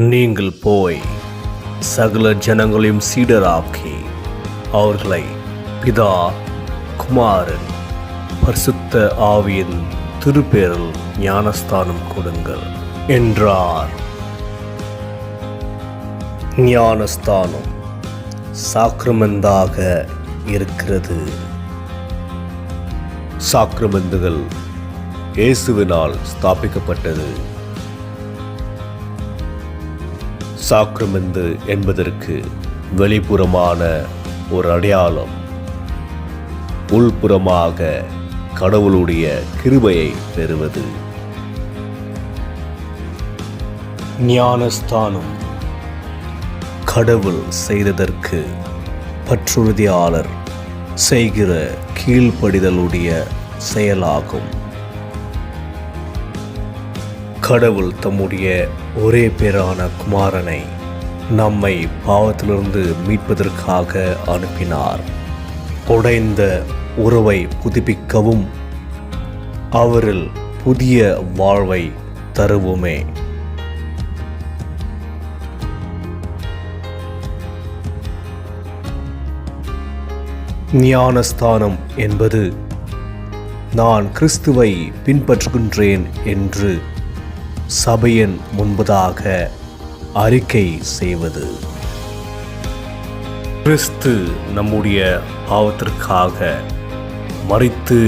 நீங்கள் போய் சகல ஜனங்களையும் சீடராக்கி அவர்களை பிதா, குமாரன், பரிசுத்த ஆவியின் திருப்பேரில் ஞானஸ்தானம் கொடுங்கள் என்றார். ஞானஸ்தானம் சாக்ரமெந்தாக இருக்கிறது. சாக்ரமெந்துகள் இயேசுவினால் ஸ்தாபிக்கப்பட்டது. சாக்ரமெந்து என்பதற்கு வெளிப்புறமான ஒரு அடையாளம், உள்புறமாக கடவுளுடைய கிருபையை பெறுவது. ஞானஸ்தானம் கடவுள் செய்ததற்கு பற்றுறுதியாளர் செய்கிற கீழ்ப்படிதலுடைய செயலாகும். கடவுள் தம்முடைய ஒரே பேரான குமாரனை நம்மை பாவத்திலிருந்து மீட்பதற்காக அனுப்பினார். உடைந்த உறவை புதுப்பிக்கவும் அவரில் புதிய வாழ்வை தருவுமே. ஞானஸ்தானம் என்பது நான் கிறிஸ்துவை பின்பற்றுகின்றேன் என்று சபையின் முன்பதாக அறிக்கை செய்வது. கிறிஸ்து நம்முடைய பாவத்திற்காக மரித்து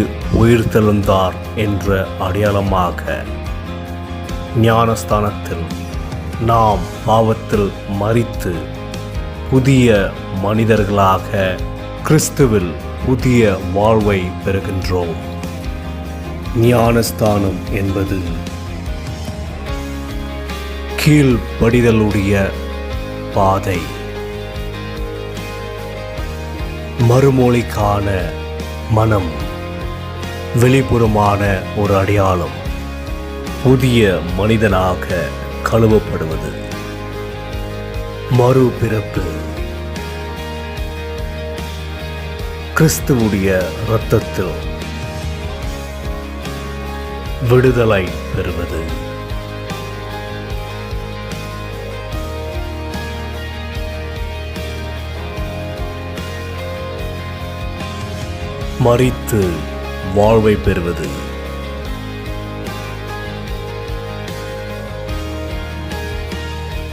உயிர்த்தெழுந்தார் என்ற அடையாளமாக ஞானஸ்தானத்தில் நாம் பாவத்தில் மரித்து புதிய மனிதர்களாக கிறிஸ்துவில் புதிய வாழ்வை பெறுகின்றோம். ஞானஸ்தானம் என்பது கீழ்ப்படிதலுடைய பாதை. மறுமொழிக்கான மனம் வெளிப்புறமான ஒரு அடையாளம், புதிய மனிதனாக கழுவப்படுவது. மறுபிறப்பு கிறிஸ்துவுடைய இரத்தத்தில் விடுதலை பெறுவது. மரித்து வாழ்வை பெறுவது.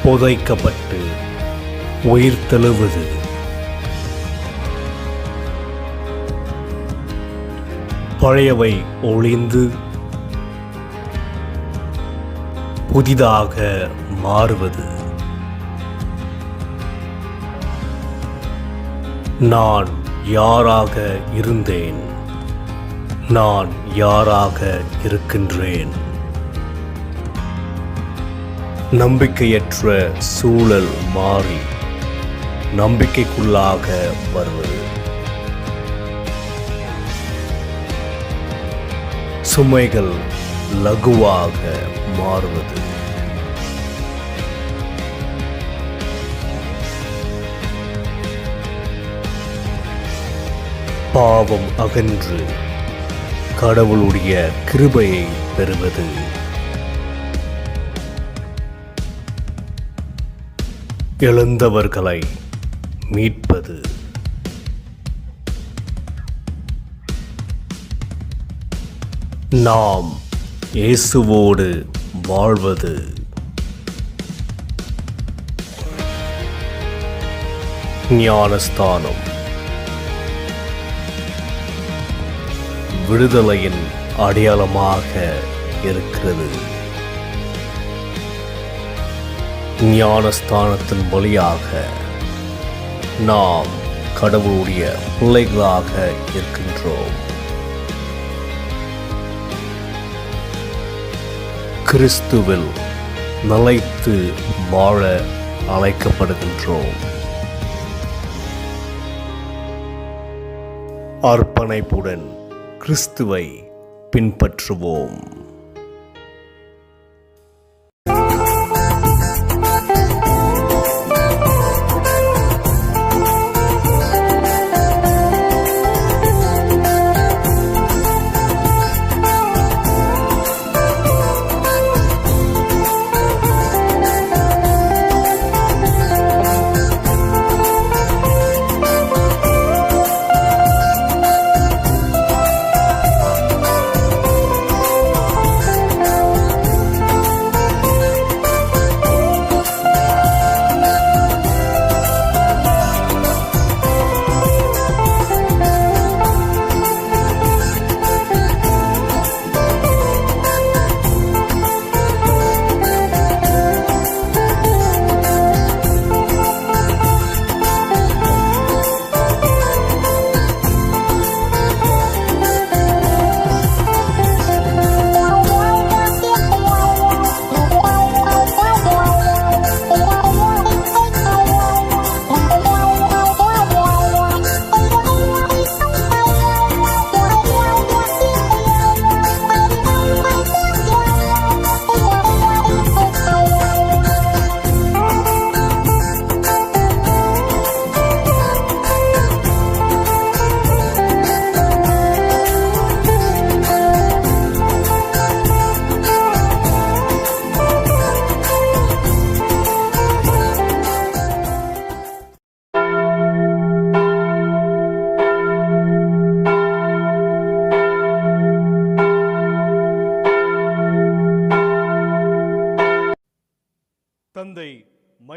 புதைக்கப்பட்டு உயிர்த்தெழுவது. பழையவை ஒழிந்து புதிதாக மாறுவது. நான் யாராக இருந்தேன், நான் யாராக இருக்கின்றேன். நம்பிக்கையற்ற சூழல் மாறி நம்பிக்கைக்குள்ளாக வருவது. சுமைகள் லகுவாக மாறுவது. பாவம் அகன்று கடவுளுடைய கிருபையை பெறுவது. இழந்தவர்களை மீட்பது. நாம் இயேசுவோடு வாழ்வது. ஞானஸ்தானம் விடுதலையின் அடையாளமாக இருக்கிறது. ஞானஸ்தானத்தின் வழியாக நாம் கடவுளுடைய பிள்ளைகளாக இருக்கின்றோம். கிறிஸ்துவில் நிலைத்து வாழ அழைக்கப்படுகின்றோம். அர்ப்பணிப்புடன் கிறிஸ்துவை பின்பற்றுவோம்.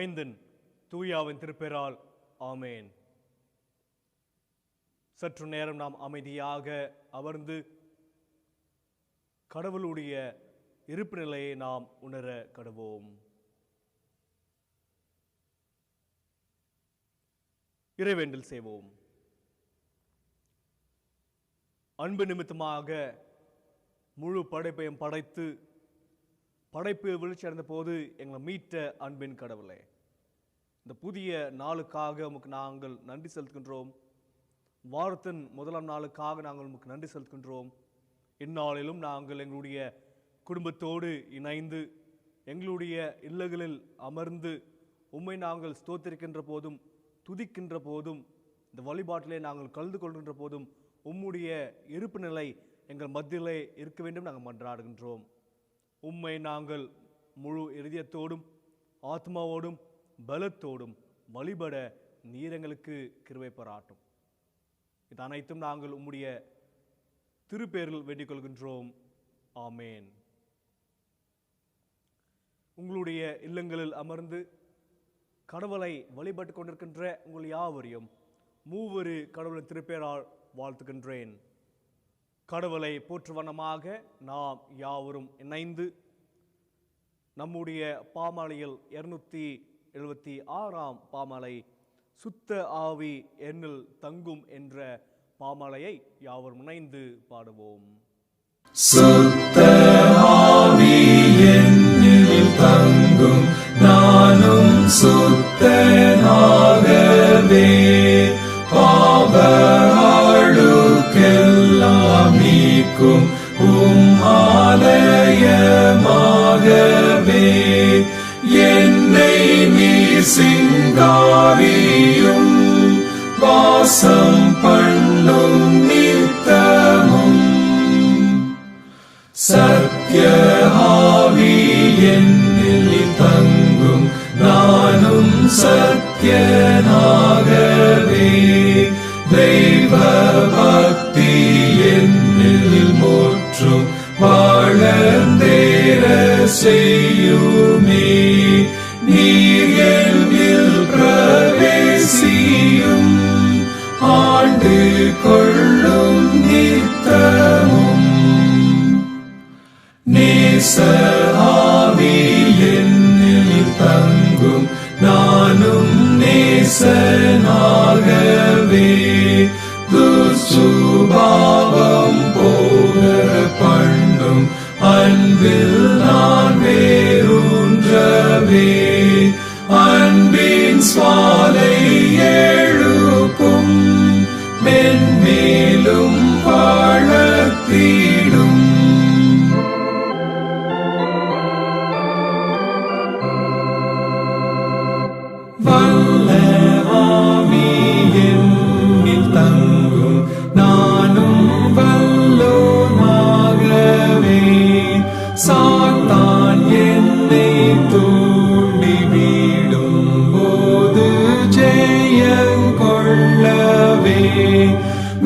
மைந்தன் தூயாவின் திருப்பெயரால் ஆமேன். சற்று நேரம் நாம் அமைதியாக அமர்ந்து கடவுளுடைய இருப்பு நிலையை நாம் உணர கடவோம். இறைவேண்டல் செய்வோம். அன்பு நிமித்தமாக முழு படைப்பையும் படைத்து படைப்பு வீழ்ச்சி அடைந்த போது எங்களை மீட்ட அன்பின் கடவுளே, இந்த புதிய நாளுக்காக உமக்கு நாங்கள் நன்றி செலுத்துகின்றோம். வாரத்தின் முதலாம் நாளுக்காக நாங்கள் உமக்கு நன்றி செலுத்துகின்றோம். இந்நாளிலும் நாங்கள் எங்களுடைய குடும்பத்தோடு இணைந்து எங்களுடைய இல்லங்களில் அமர்ந்து உம்மை நாங்கள் ஸ்தோத்திரிக்கின்ற போதும் துதிக்கின்ற போதும் இந்த வழிபாட்டிலே நாங்கள் கலந்து கொள்கின்ற போதும் உம்முடைய இருப்பு நிலை எங்கள் மத்தியிலே இருக்க வேண்டும் நாங்கள் மன்றாடுகின்றோம். உம்மை நாங்கள் முழு இதயத்தோடும் ஆத்மாவோடும் பலத்தோடும் வழிபட நீர் எங்களுக்கு கிருபை பாராட்டும். இது அனைத்தும் நாங்கள் உம்முடைய திருப்பேரில் வேண்டிக் கொள்கின்றோம். ஆமேன். உங்களுடைய இல்லங்களில் அமர்ந்து கடவுளை வழிபட்டு கொண்டிருக்கின்ற உங்கள் யாவரையும் மூவரு கடவுளின் திருப்பேரால் வாழ்த்துகின்றேன். கடவுளை போற்றுவனமாக நாம் யாவரும் இணைந்து நம்முடைய பாமாலையில் 276 பாமாலை சுத்த ஆவி என்னில் தங்கும் என்ற பாமாலையை யாவரும் இணைந்து பாடுவோம். சுத்த ஆவி என்னில் தங்கும், நானும் சுத்தனாகவே, பாவ அழுக்கெல்லாம் நீக்கும் ஆலயமாகவே, என்னை நீர் சிங்காரியும் வாசம் பண்ணும் நித்தமும். சத்ய ஆவி என்னில் தங்கும், நானும் சத்யனாகவே, தெய்வ பக்தி என்னில் முற்றும் வளர்ந்தேற செய்யுமே, நீர் என்னில் பிரவேசியும் ஆண்டு கொள்ளும் நித்தமும். நேச ஆவி என்னில் தங்கும், நானும் நேசனாகவே, துசுபாவம் போகிற பண்ணும் அன்பில் நான் வேரூன்றவே, அன்பின் சுவாலை எழுப்பும் மென்மேலும் வளர்த்திடும். வல்ல ஆவி என்னில் தங்கும், நானும் வல்லோனாகவே, சாத்தான் என்னை தூண்டி விடும் போது ஜெயங்கொள்ளவே,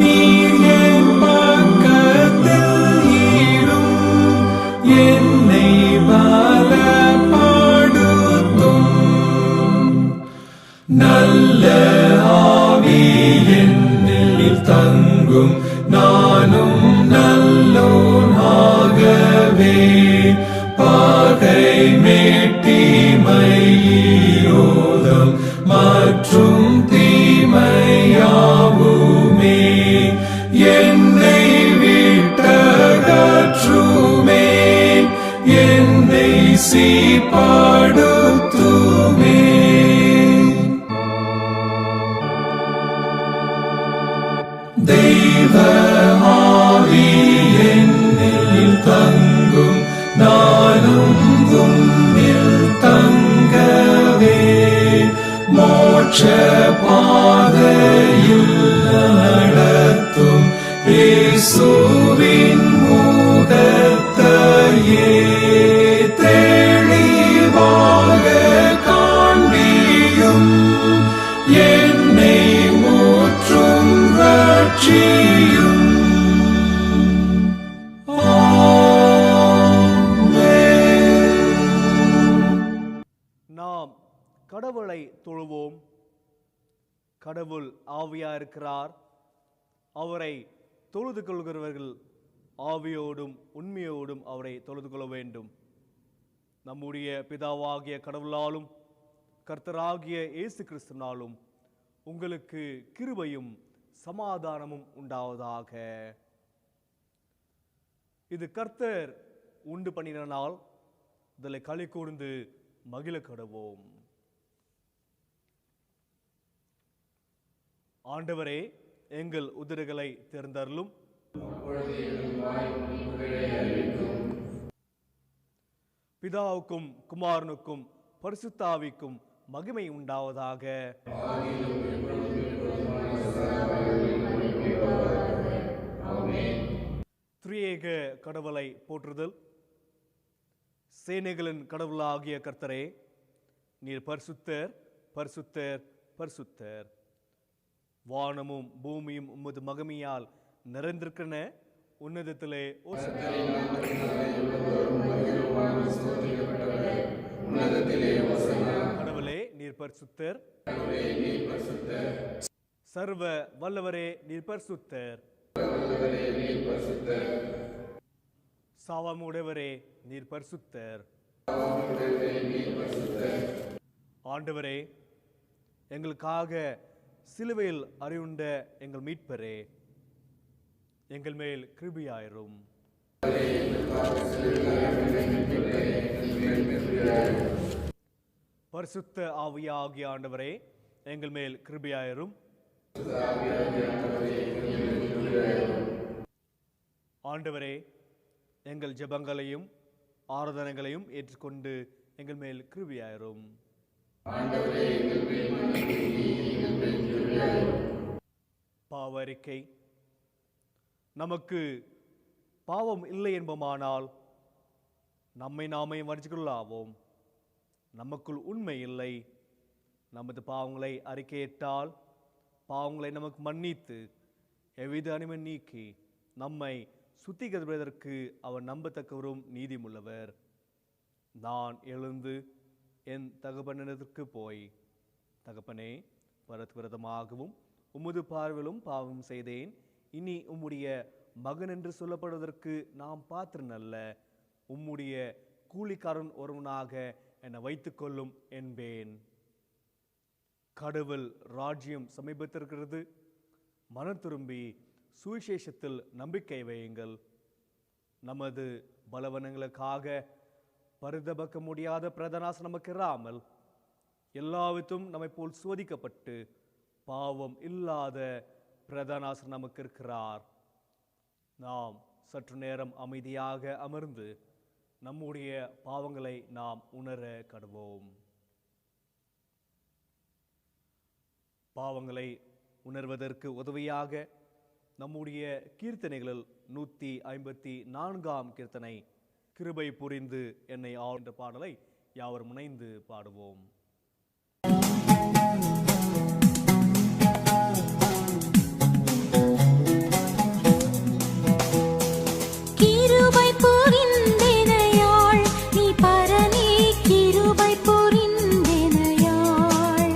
நீர் என் பக்கத்தில் இரும், என்னை பலப்படுத்தும். நல்ல ஆவி என்னில் தங்கும், நானும் நல்லோனாகவே, பகை மேட்டிமை யோதம் மற்றும் தீமையாவுமே என்னை விட்டகற்றுமே, என்னை சீர்படுத்துமே. தெய்வ ஆவி என்னில் தங்கும், நானும் உம்மில் தங்கவே, மோட்ச பாதையில் நடத்தும் இயேசுவின் முகத்தையே தெளிவாக கடவுள் ஆவியா இருக்கிறார். அவரை தொழுது கொள்கிறவர்கள் ஆவியோடும் உண்மையோடும் அவரை தொழுது கொள்ள வேண்டும். நம்முடைய பிதாவாகிய கடவுளாலும் கர்த்தராகிய இயேசு கிறிஸ்துவினாலும் உங்களுக்கு கிருபையும் சமாதானமும் உண்டாவதாக. இது கர்த்தர் உண்டு பண்ணின நாள், இதில் களி கூர்ந்து மகிழ கடவோம். ஆண்டவரே, எங்கள் உதடுகளை தேர்ந்தருளும். பிதாவுக்கும் குமாரனுக்கும் பரிசுத்தாவிக்கும் மகிமை உண்டாவதாக. திரியேக கடவுளை போற்றுதல். சேனைகளின் கடவுளாகிய கர்த்தரே, நீர் பரிசுத்தர், பரிசுத்தர், பரிசுத்தர். வானமும் பூமியும் உமது மகிமையால் நிறைந்திருக்கின்றன. உன்னதத்திலே கடவுளே, நீர் பரிசுத்தர். சர்வ வல்லவரே, நீர் பரிசுத்தர். சாவமுடையவரே, நீர் பரிசுத்தர். ஆண்டவரே, எங்களுக்காக சிலுவையில் அறிவுண்ட எங்கள் மீட்பரே, எங்கள் மேல் கிருபையாயிரும். பரிசுத்த ஆவியாகிய ஆண்டவரே, எங்கள் மேல் கிருபையாயிரும். ஆண்டவரே, எங்கள் ஜெபங்களையும் ஆராதனைகளையும் ஏற்றுக்கொண்டு எங்கள் மேல் கிருபையாயிரும். பாவரிக்கை. நமக்கு பாவம் இல்லை என்பமானால் நம்மை நாமே வஞ்சிக்கொள்ளாவோம். நமக்குள் உண்மை இல்லை. நமது பாவங்களை அறிக்கையிட்டால் பாவங்களை நமக்கு மன்னித்து எவ்வித அனிமை நீக்கி நம்மை சுத்திகரிப்பதற்கு அவர் நம்பத்தக்கவரும் நீதிமுள்ளவர். நான் எழுந்து என் தகப்பனிடத்திற்கு போய், தகப்பனே, விரதமாகவும் உமது பார்வையிலும் பாவம் செய்தேன். இனி உம்முடைய மகன் என்று சொல்லப்படுவதற்கு நாம் பாத்திரன் அல்ல. உம்முடைய கூலிக்காரன் ஒருவனாக என்னை வைத்துக்கொள்ளும் என்பேன். கடவுள் ராஜ்யம் சமீபத்திருக்கிறது. மனம் திரும்பி சுவிசேஷத்தில் நம்பிக்கை வையுங்கள். நமது பலவனங்களுக்காக பரிதபக்க முடியாத பிரதனாசம் நமக்கு இராமல், எல்லாவித்தும் நம்மை போல் சோதிக்கப்பட்டு பாவம் இல்லாத பிரதனாசன் நமக்கு இருக்கிறார். நாம் சற்று நேரம் அமைதியாக அமர்ந்து நம்முடைய பாவங்களை நாம் உணர கடவோம். பாவங்களை உணர்வதற்கு உதவியாக நம்முடைய கீர்த்தனைகளில் 154ஆம் கீர்த்தனை கிருபை புரிந்து என்னை ஆழ்ந்த பாடலை யாவர் முனைந்து பாடுவோம். கிருபை புரிந்தனையால் நீ பரனே கிருபை புரிந்தனையால்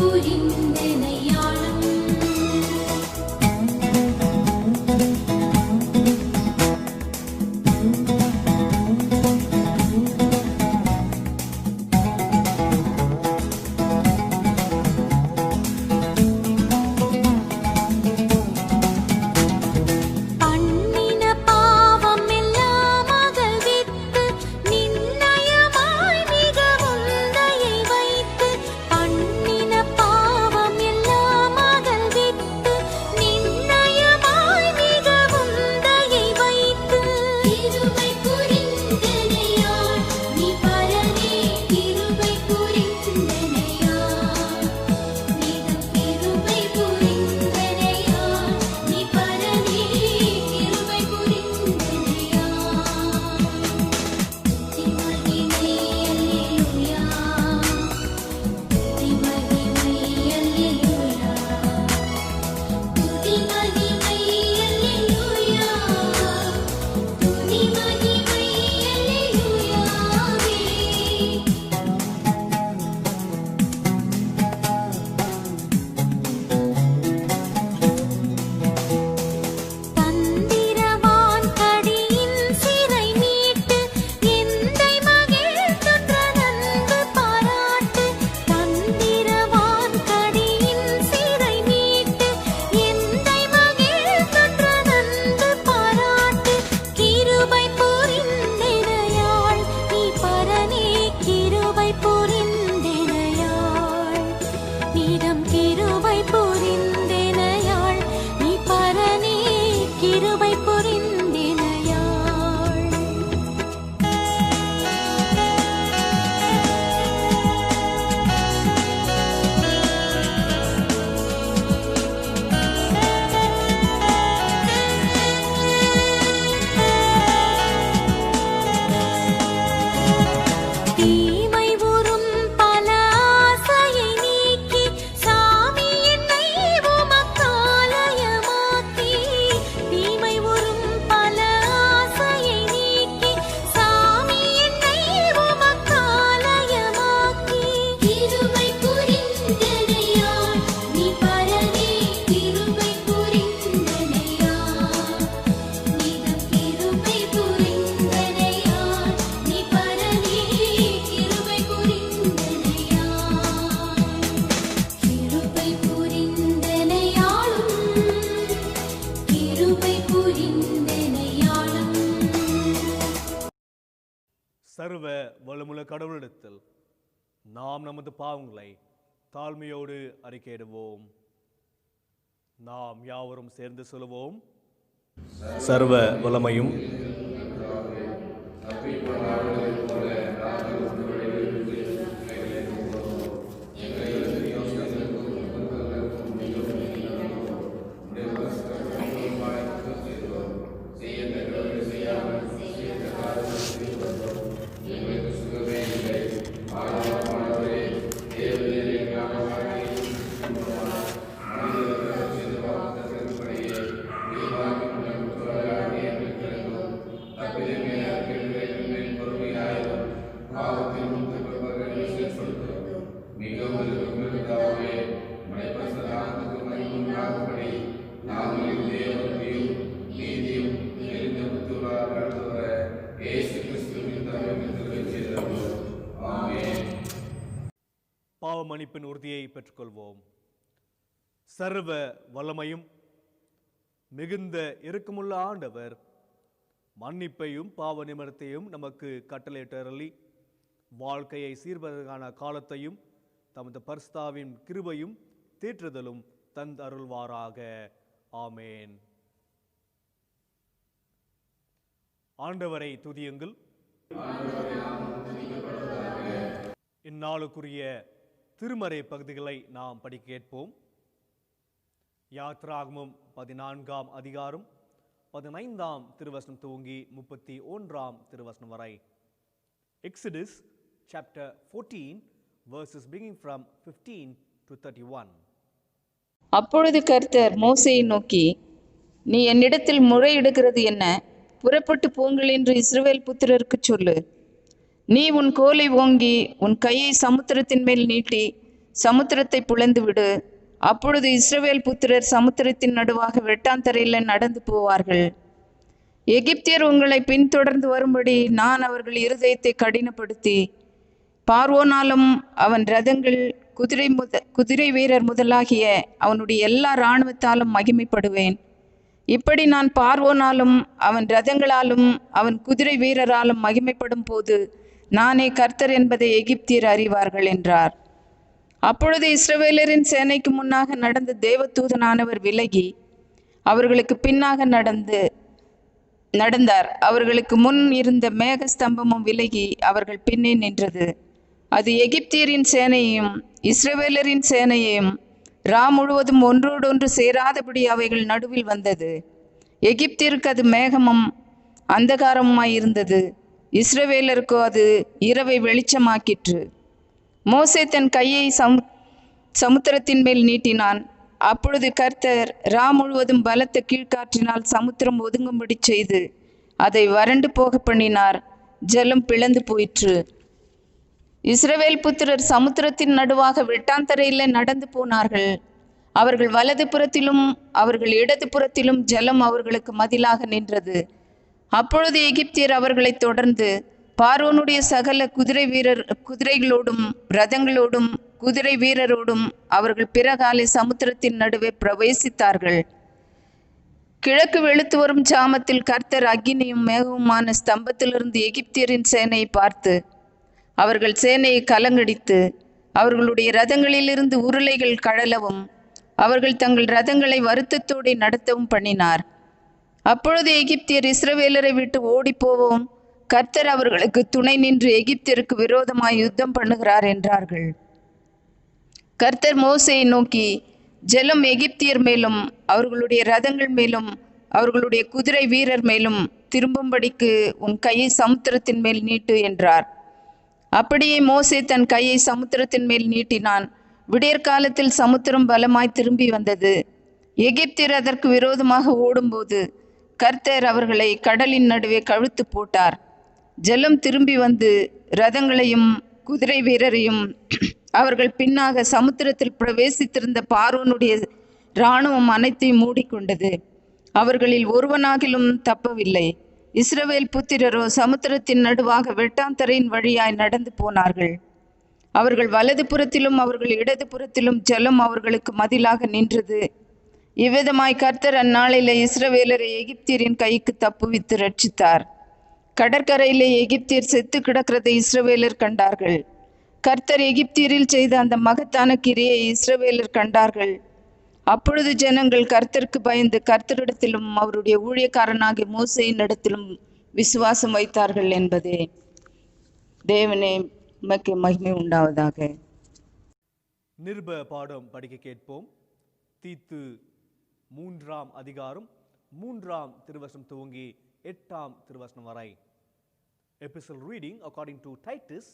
புரிந்தனையாளும் சர்வ வளமுள்ள கடவுளிடத்தில் நாம் நமது பாவங்களை தாழ்மையோடு அறிக்கையிடுவோம். நாம் யாவரும் சேர்ந்து சொல்லுவோம். சர்வ வல்லமையும் மன்னிப்பின் உறுதியை பெற்றுக்கொள்வோம். சர்வ வல்லமையும் மிகுந்த இரக்கமுள்ள ஆண்டவர் மன்னிப்பையும் பாவ நிமித்தத்தையும் நமக்கு கட்டளையிட்டருளி வாழ்க்கையை சீர்பதற்கான காலத்தையும் தமது பரிசுத்தாவின் கிருபையும் தேற்றுதலும் தந்தருள்வாராக. ஆமேன். ஆண்டவரை துதியுங்கள். இந்நாளுக்குரிய திருமறை பகுதிகளை நாம் படிக்க கேட்போம். யாத்ராகமம் 14ஆம் அதிகாரம் 15ஆம் திருவசனம் துவங்கி 31ஆம் திருவசனம் வரை. Exodus chapter 14 verses beginning from 15 to 31. அப்பொழுது கர்த்தர் மோசேயை நோக்கி, நீ என்னிடத்தில் முறையிடுகிறது என்ன? புறப்பட்டு போங்கள் என்று இஸ்ரவேல் புத்திரருக்கு சொல்லு. நீ உன் கோலை ஓங்கி உன் கையை சமுத்திரத்தின் மேல் நீட்டி சமுத்திரத்தை பிளந்து விடு. அப்பொழுது இஸ்ரவேல் புத்திரர் சமுத்திரத்தின் நடுவாக வெட்டாந்தரையில் நடந்து போவார்கள். எகிப்தியர் உங்களை பின்தொடர்ந்து வரும்படி நான் அவர்கள் இருதயத்தை கடினப்படுத்தி பார்வோனாலும் அவன் ரதங்கள் குதிரை வீரர் முதலாகிய அவனுடைய எல்லா இராணுவத்தாலும் மகிமைப்படுவேன். இப்படி நான் பார்வோனாலும் அவன் ரதங்களாலும் அவன் குதிரை வீரராலும் மகிமைப்படும் போது நானே கர்த்தர் என்பதை எகிப்தியர் அறிவார்கள் என்றார். அப்பொழுது இஸ்ரவேலரின் சேனைக்கு முன்னாக நடந்த தேவதூதனானவர் விலகி அவர்களுக்கு பின்னாக நடந்தார். அவர்களுக்கு முன் இருந்த மேக ஸ்தம்பமும் விலகி அவர்கள் பின்னே நின்றது. அது எகிப்தியரின் சேனையையும் இஸ்ரவேலரின் சேனையையும் முழுவதும் ஒன்றோடொன்று சேராதபடி அவைகள் நடுவில் வந்தது. எகிப்தியருக்கு அது மேகமும் அந்தகாரமுமாயிருந்தது, இஸ்ரவேலருக்கோ அது இரவை வெளிச்சமாக்கிற்று. மோசே தன் கையை சமுத்திரத்தின் மேல் நீட்டினான். அப்பொழுது கர்த்தர் முழுவதும் பலத்த கீழ்காற்றினால் சமுத்திரம் ஒதுங்கும்படி செய்து அதை வறண்டு போக பண்ணினார். ஜலம் பிளந்து போயிற்று. இஸ்ரவேல் புத்திரர் சமுத்திரத்தின் நடுவாக வெட்டாந்தரையில் நடந்து போனார்கள். அவர்கள் வலது புறத்திலும் அவர்கள் இடது புறத்திலும் ஜலம் அவர்களுக்கு மதிலாக நின்றது. அப்பொழுது எகிப்தியர் அவர்களை தொடர்ந்து பார்வோனுடைய சகல குதிரைகளோடும் ரதங்களோடும் குதிரை வீரரோடும் அவர்கள் பிறகாலை சமுத்திரத்தின் நடுவே பிரவேசித்தார்கள். கிழக்கு வெளுத்து வரும் ஜாமத்தில் கர்த்தர் அக்கினியும் மேகவுமான ஸ்தம்பத்திலிருந்து எகிப்தியரின் சேனையை பார்த்து அவர்கள் சேனையை கலங்கடித்து அவர்களுடைய ரதங்களிலிருந்து உருளைகள் கழலவும் அவர்கள் தங்கள் ரதங்களை வருத்தத்தோடு நடத்தவும் பண்ணினார். அப்பொழுது எகிப்தியர் இஸ்ரவேலரை விட்டு ஓடிப்போவோம், கர்த்தர் அவர்களுக்கு துணை நின்று எகிப்தியருக்கு விரோதமாய் யுத்தம் பண்ணுகிறார் என்றார்கள். கர்த்தர் மோசேயை நோக்கி, ஜலம் எகிப்தியர் மேலும் அவர்களுடைய ரதங்கள் மேலும் அவர்களுடைய குதிரை வீரர் மேலும் திரும்பும்படிக்கு உன் கையை சமுத்திரத்தின் மேல் நீட்டு என்றார். அப்படியே மோசே தன் கையை சமுத்திரத்தின் மேல் நீட்டினான். விடியற்காலத்தில் சமுத்திரம் பலமாய் திரும்பி வந்தது. எகிப்தியர் அதற்கு விரோதமாக ஓடும்போது கர்த்தர் அவர்களை கடலின் நடுவே கழுத்து போட்டார். ஜலம் திரும்பி வந்து ரதங்களையும் குதிரை வீரரையும் அவர்கள் பின்னாக சமுத்திரத்தில் பிரவேசித்திருந்த பார்வோனுடைய இராணுவம் அனைத்தையும் மூடிக்கொண்டது. அவர்களில் ஒருவனாகிலும் தப்பவில்லை. இஸ்ரவேல் புத்திரரோ சமுத்திரத்தின் நடுவாக வெட்டாந்தரையின் வழியாய் நடந்து போனார்கள். அவர்கள் வலது புறத்திலும் அவர்கள் இடது புறத்திலும் ஜலம் அவர்களுக்கு மதிலாக நின்றது. இவ்விதமாய் கர்த்தர் அந்நாளிலே இஸ்ரவேலரை எகிப்தியரின் கைக்கு தப்புவித்து ரட்சித்தார். கடற்கரையிலே எகிப்தியர் செத்து கிடக்கிறதை இஸ்ரவேலர் கண்டார்கள். கர்த்தர் எகிப்தியரில் செய்த அந்த மகத்தான கிரியை இஸ்ரவேலர் கண்டார்கள். அப்பொழுது ஜனங்கள் கர்த்தருக்கு பயந்து கர்த்தரிடத்திலும் அவருடைய ஊழியக்காரனாகிய மோசேயின் இடத்திலும் விசுவாசம் வைத்தார்கள் என்பதே. தேவனே உமக்கு மகிமை உண்டாவதாக. நிருப பாடம் படிக்க கேட்போம். தீத்து 3ஆம் அதிகாரம் 3ஆம் திருவசனம் துவங்கி 8ஆம் திருவசனம் வரை. Epistle reading according to Titus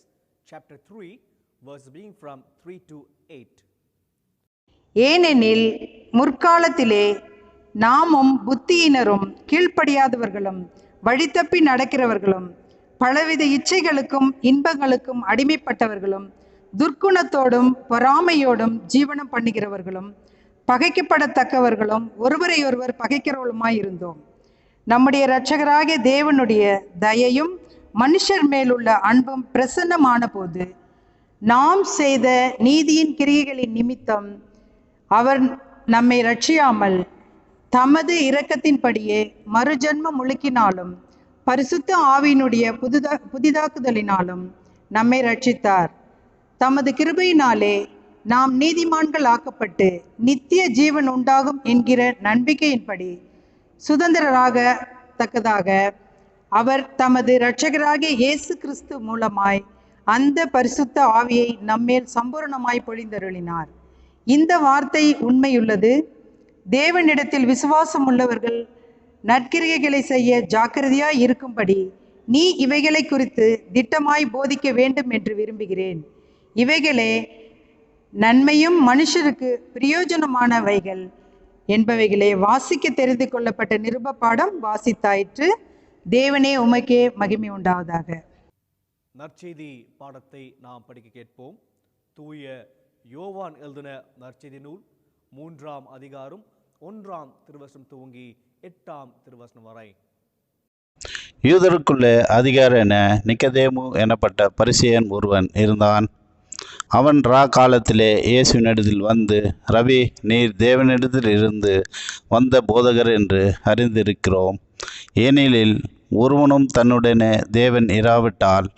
chapter 3 verse being from 3 to 8. ஏனெனில் முற்காலத்திலே நாமும் புத்தியினரும் கீழ்ப்படியாதவர்களும் வழித்தப்பி நடக்கிறவர்களும் பலவித இச்சைகளுக்கும் இன்பங்களுக்கும் அடிமைப்பட்டவர்களும் துர்க்குணத்தோடும் பொறாமையோடும் ஜீவனம் பண்ணுகிறவர்களும் பகைக்கப்படத்தக்கவர்களும் ஒருவரையொருவர் பகைக்கிறவர்களுமாயிருந்தோம். நம்முடைய இரட்சகராகிய தேவனுடைய தயையும் மனுஷர் மேலுள்ள அன்பும் பிரசன்னமான போது நாம் செய்த நீதியின் கிரியைகளின் நிமித்தம் அவர் நம்மை ரட்சியாமல் தமது இரக்கத்தின்படியே மறுஜன்மம் முழுக்கினாலும் பரிசுத்த ஆவியினுடைய புதிதாக்குதலினாலும் நம்மை ரட்சித்தார். தமது கிருபையினாலே நாம் நீதிமான்கள் ஆக்கப்பட்டு நித்திய ஜீவன் உண்டாகும் என்கிற நம்பிக்கையின்படி சுதந்திரராக தக்கதாக அவர் தமது இரட்சகராகிய இயேசு கிறிஸ்து மூலமாய் அந்த பரிசுத்த ஆவியை நம்மேல் சம்பூர்ணமாய் பொழிந்தருளினார். இந்த வார்த்தை உண்மையுள்ளது. தேவனிடத்தில் விசுவாசம் உள்ளவர்கள் நற்கிரியைகளை செய்ய ஜாக்கிரதையாய் இருக்கும்படி நீ இவைகளை குறித்து திட்டமாய் போதிக்க வேண்டும் என்று விரும்புகிறேன். இவைகளே நன்மையும் மனுஷருக்கு பிரயோஜனமானவைகள் என்பவைகளே வாசிக்க தெரிந்து கொள்ளப்பட்ட நிருப பாடம் வாசித்தாயிற்று. தேவனே உமக்கே மகிமை உண்டாவதாக. நற்செய்தி பாடத்தை நாம் படிக்க கேட்போம். தூய யோவான் எழுதின நற்செய்தி நூல் 3ஆம் அதிகாரம் 1ஆம் திருவசனம் துவங்கி 8ஆம் திருவசனம் வரை. யூதருக்குள்ளே அதிகாரி என நிக்கதேமு எனப்பட்ட பரிசேயன் ஒருவன் இருந்தான். அவன் காலத்திலே இயேசுவினிடத்தில் வந்து, ரவி, நீர் தேவனிடத்தில் இருந்து வந்த போதகர் என்று அறிந்திருக்கிறோம். ஏனெனில் ஒருவனும் தன்னுடனே தேவன் இராவிட்டால்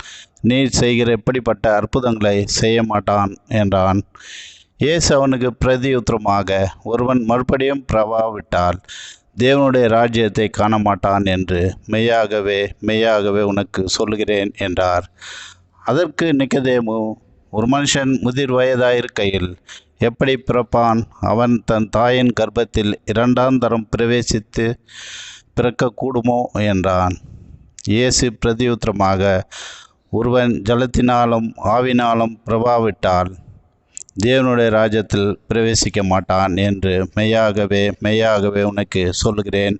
நீர் செய்கிற இப்படிப்பட்ட அற்புதங்களை செய்ய மாட்டான் என்றான். இயேசு அவனுக்கு பிரதியுத்தரமாக, ஒருவன் மறுபடியும் பிறவாவிட்டால் தேவனுடைய ராஜ்யத்தை காண மாட்டான் என்று மெய்யாகவே மெய்யாகவே உனக்கு சொல்கிறேன் என்றார். அதற்கு நிக்கதேமு, ஒரு மனுஷன் முதிர் வயதாயிருக்கையில் எப்படி பிறப்பான்? அவன் தன் தாயின் கர்ப்பத்தில் 2ஆம் தரம் பிரவேசித்து பிறக்கக்கூடுமோ என்றான். இயேசு பிரதியுத்தரமாக, ஒருவன் ஜலத்தினாலும் ஆவினாலும் பிறவாவிட்டால் தேவனுடைய ராஜ்யத்தில் பிரவேசிக்க மாட்டான் என்று மெய்யாகவே மெய்யாகவே உனக்கு சொல்கிறேன்.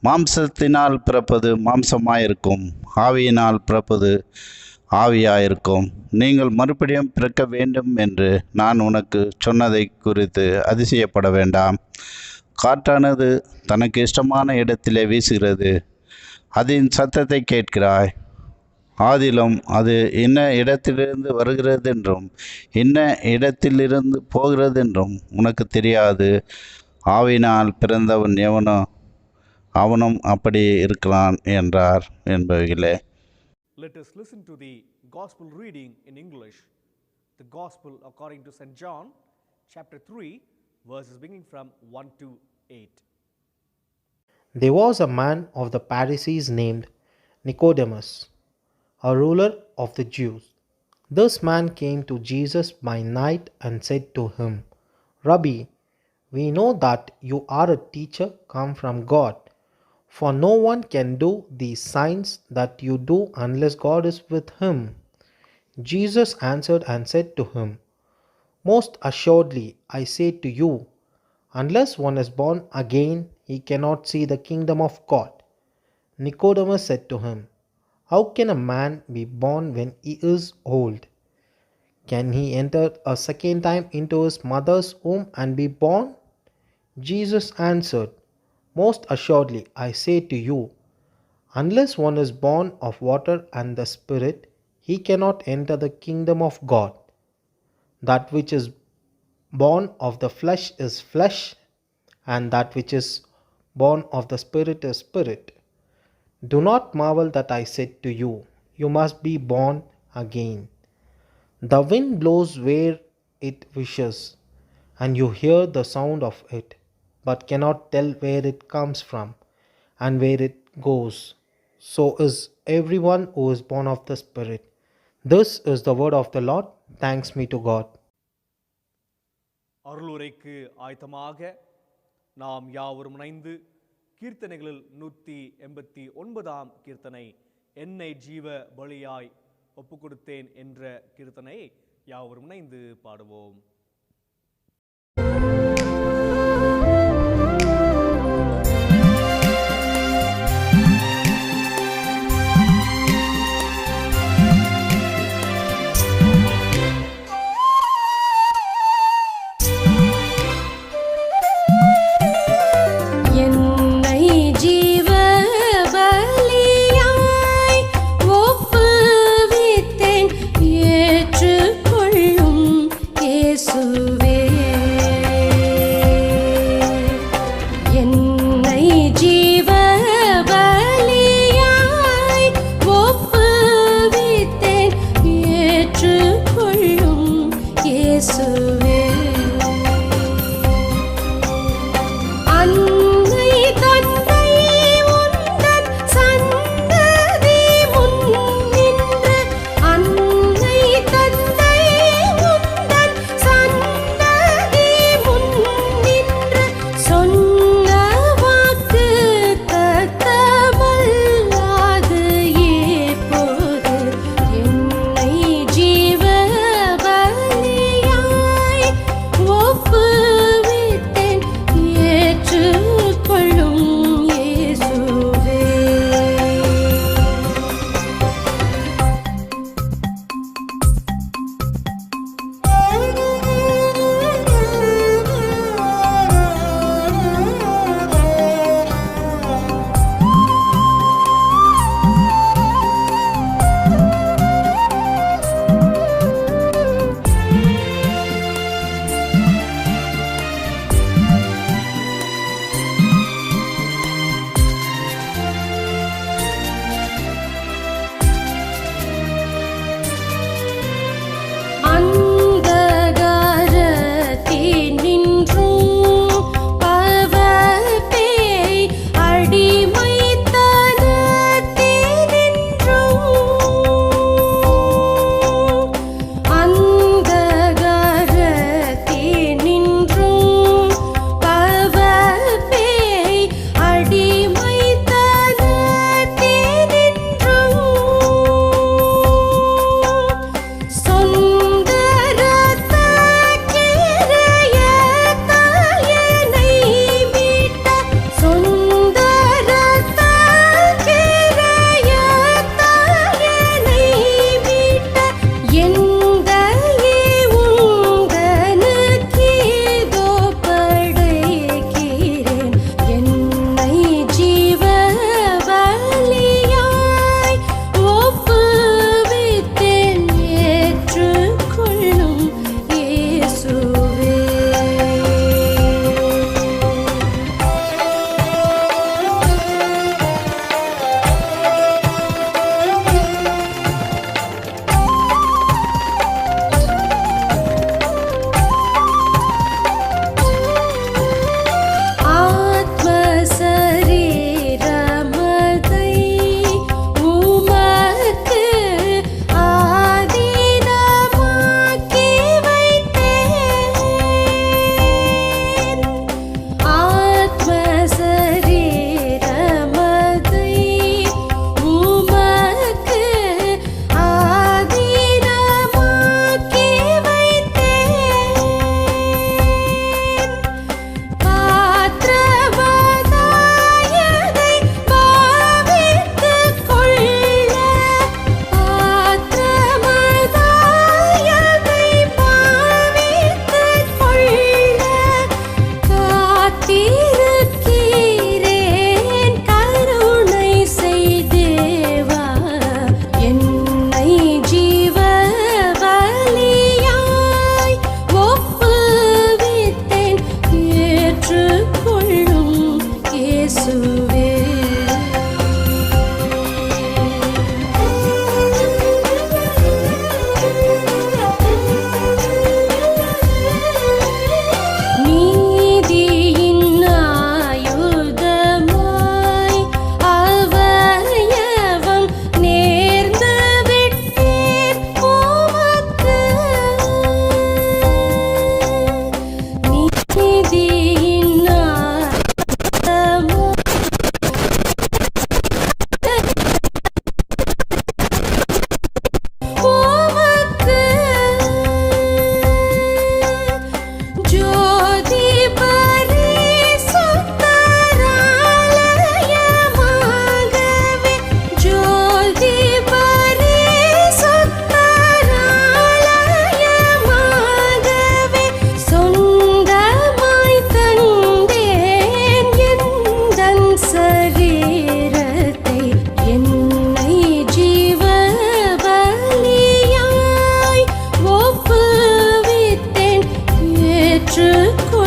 மாம்சத்தினால் பிறப்பது மாம்சமாயிருக்கும், ஆவியினால் பிறப்பது ஆவியாயிருக்கும். நீங்கள் மறுபடியும் பிறக்க வேண்டும் என்று நான் உனக்கு சொன்னதை குறித்து அதிசயப்பட வேண்டாம். காற்றானது தனக்கு இஷ்டமான இடத்திலே வீசுகிறது, அதன் சத்தத்தை கேட்கிறாய். ஆதிலும் அது என்ன இடத்திலிருந்து வருகிறதென்றும் என்ன இடத்திலிருந்து போகிறதென்றும் உனக்கு தெரியாது. ஆவினால் பிறந்தவன் எவனோ அவனும் அப்படி இருக்கிறான் என்றார் என்பவைகளே. Let us listen to the gospel reading in English. The gospel according to St. John, chapter 3, verses beginning from 1 to 8. There was a man of the Pharisees named Nicodemus, a ruler of the Jews. This man came to Jesus by night and said to him, Rabbi, we know that you are a teacher come from God, for no one can do these signs that you do unless God is with him. Jesus answered and said to him, Most assuredly I say to you, unless one is born again, he cannot see the kingdom of God. Nicodemus said to him, How can a man be born when he is old? Can he enter a second time into his mother's womb and be born? Jesus answered, Most assuredly I say to you, unless one is born of water and the Spirit, he cannot enter the kingdom of God. That which is born of the flesh is flesh, and that which is born of the Spirit is spirit. Do not marvel that I said to you, you must be born again. The wind blows where it wishes, and you hear the sound of it, but cannot tell where it comes from and where it goes. So is everyone who is born of the Spirit. This is the word of the Lord. Thanks be to God. அருளுரைக்கு ஆயத்தமாக நாம் யாவரும் இணைந்து கீர்த்தனைகளில் 189ஆம் கீர்த்தனை, என்னை ஜீவ பலியாய் ஒப்புக்கொடுத்தேன் என்ற கீர்த்தனை யாவரும் இணைந்து பாடுவோம். Yes.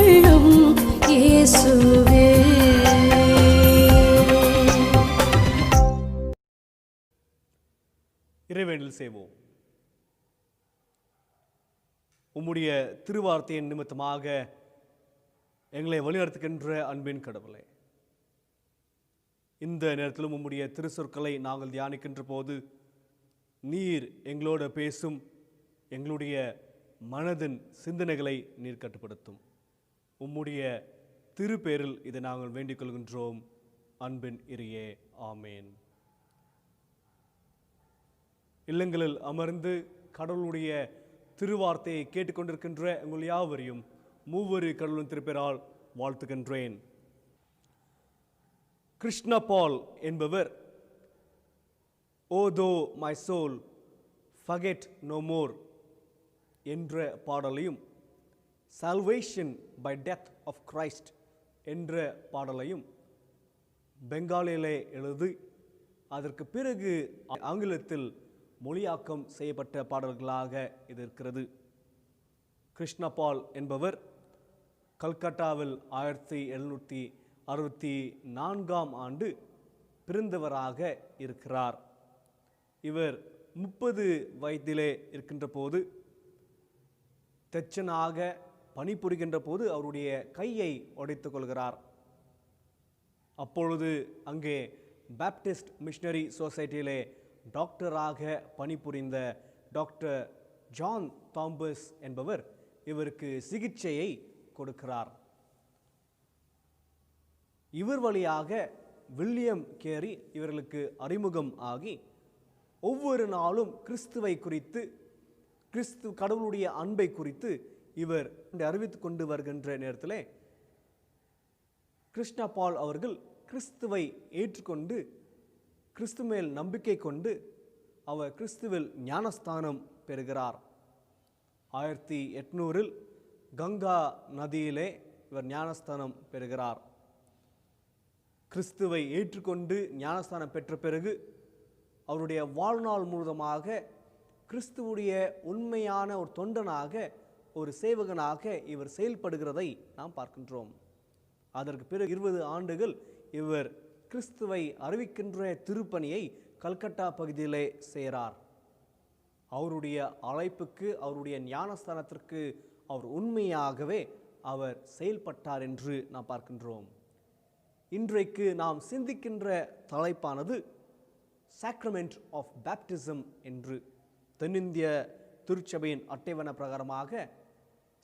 கொள்ளும் இயேசுவே. இறைவேண்டல் செய்வோம். உம்முடைய திருவார்த்தையின் நிமித்தமாக எங்களை வழிநடத்துகின்ற அன்பின் கடவுளே, இந்த நேரத்திலும் உம்முடைய திருச்சொற்களை நாங்கள் தியானிக்கின்ற போது நீர் எங்களோட பேசும், எங்களுடைய மனதின் சிந்தனைகளை நீர் கட்டுப்படுத்தும். உம்முடைய திருப்பேரில் இதை நாங்கள் வேண்டிக் கொள்கின்றோம் அன்பின் இறையே, ஆமேன். இல்லங்களில் அமர்ந்து கடவுளுடைய திருவார்த்தையை கேட்டுக்கொண்டிருக்கின்ற உங்கள் யாவரையும் மூவரு கடவுளின் திருப்பெயரால் வாழ்த்துகின்றேன். கிருஷ்ண பால் என்பவர் "oh thou my soul forget no more" என்ற பாடலையும், "salvation by death of Christ" என்ற பாடலையும் பெங்காலியிலே எழுதி அதற்கு பிறகு ஆங்கிலத்தில் மொழியாக்கம் செய்யப்பட்ட பாடல்களாக இது இருக்கிறது. கிருஷ்ண பால் என்பவர் கல்கட்டாவில் 1764 ஆண்டு பிறந்தவராக இருக்கிறார். இவர் 30 வயதிலே இருக்கின்ற போது, தச்சனாக பணிபுரிகின்ற போது அவருடைய கையை உடைத்துக் கொள்கிறார். அப்பொழுது அங்கே பாப்டிஸ்ட் மிஷனரி சொசைட்டியிலே டாக்டராக பணிபுரிந்த டாக்டர் ஜான் தாம்பஸ் என்பவர் இவருக்கு சிகிச்சையை கொடுக்கிறார். இவர் வழியாக வில்லியம் கேரி இவர்களுக்கு அறிமுகம் ஆகி ஒவ்வொரு நாளும் கிறிஸ்துவை குறித்து, கடவுளுடைய அன்பை குறித்து இவர் அறிவித்துக் கொண்டு வருகின்ற நேரத்தில் கிருஷ்ண பால் அவர்கள் கிறிஸ்துவை ஏற்றுக்கொண்டு கிறிஸ்து மேல் நம்பிக்கை கொண்டு அவர் கிறிஸ்துவில் ஞானஸ்தானம் பெறுகிறார். 1800 கங்கா நதியிலே இவர் ஞானஸ்தானம் பெறுகிறார். கிறிஸ்துவை ஏற்றுக்கொண்டு ஞானஸ்தானம் பெற்ற பிறகு அவருடைய வாழ்நாள் முழுவதுமாக கிறிஸ்துவுடைய உண்மையான ஒரு தொண்டனாக, ஒரு சேவகனாக இவர் செயல்படுகிறதை நாம் பார்க்கின்றோம். அதற்கு பிறகு 20 ஆண்டுகள் இவர் கிறிஸ்துவை அறிவிக்கின்ற திருப்பணியை கல்கட்டா பகுதியிலே செய்கிறார். அவருடைய அழைப்புக்கு, அவருடைய ஞானஸ்தானத்திற்கு அவர் உண்மையாகவே அவர் செயல்பட்டார் என்று நாம் பார்க்கின்றோம். இன்றைக்கு நாம் சிந்திக்கின்ற தலைப்பானது சாக்ரமெண்ட் ஆஃப் பேப்டிசம் என்று. தென்னிந்திய திருச்சபையின் அட்டைவன பிரகாரமாக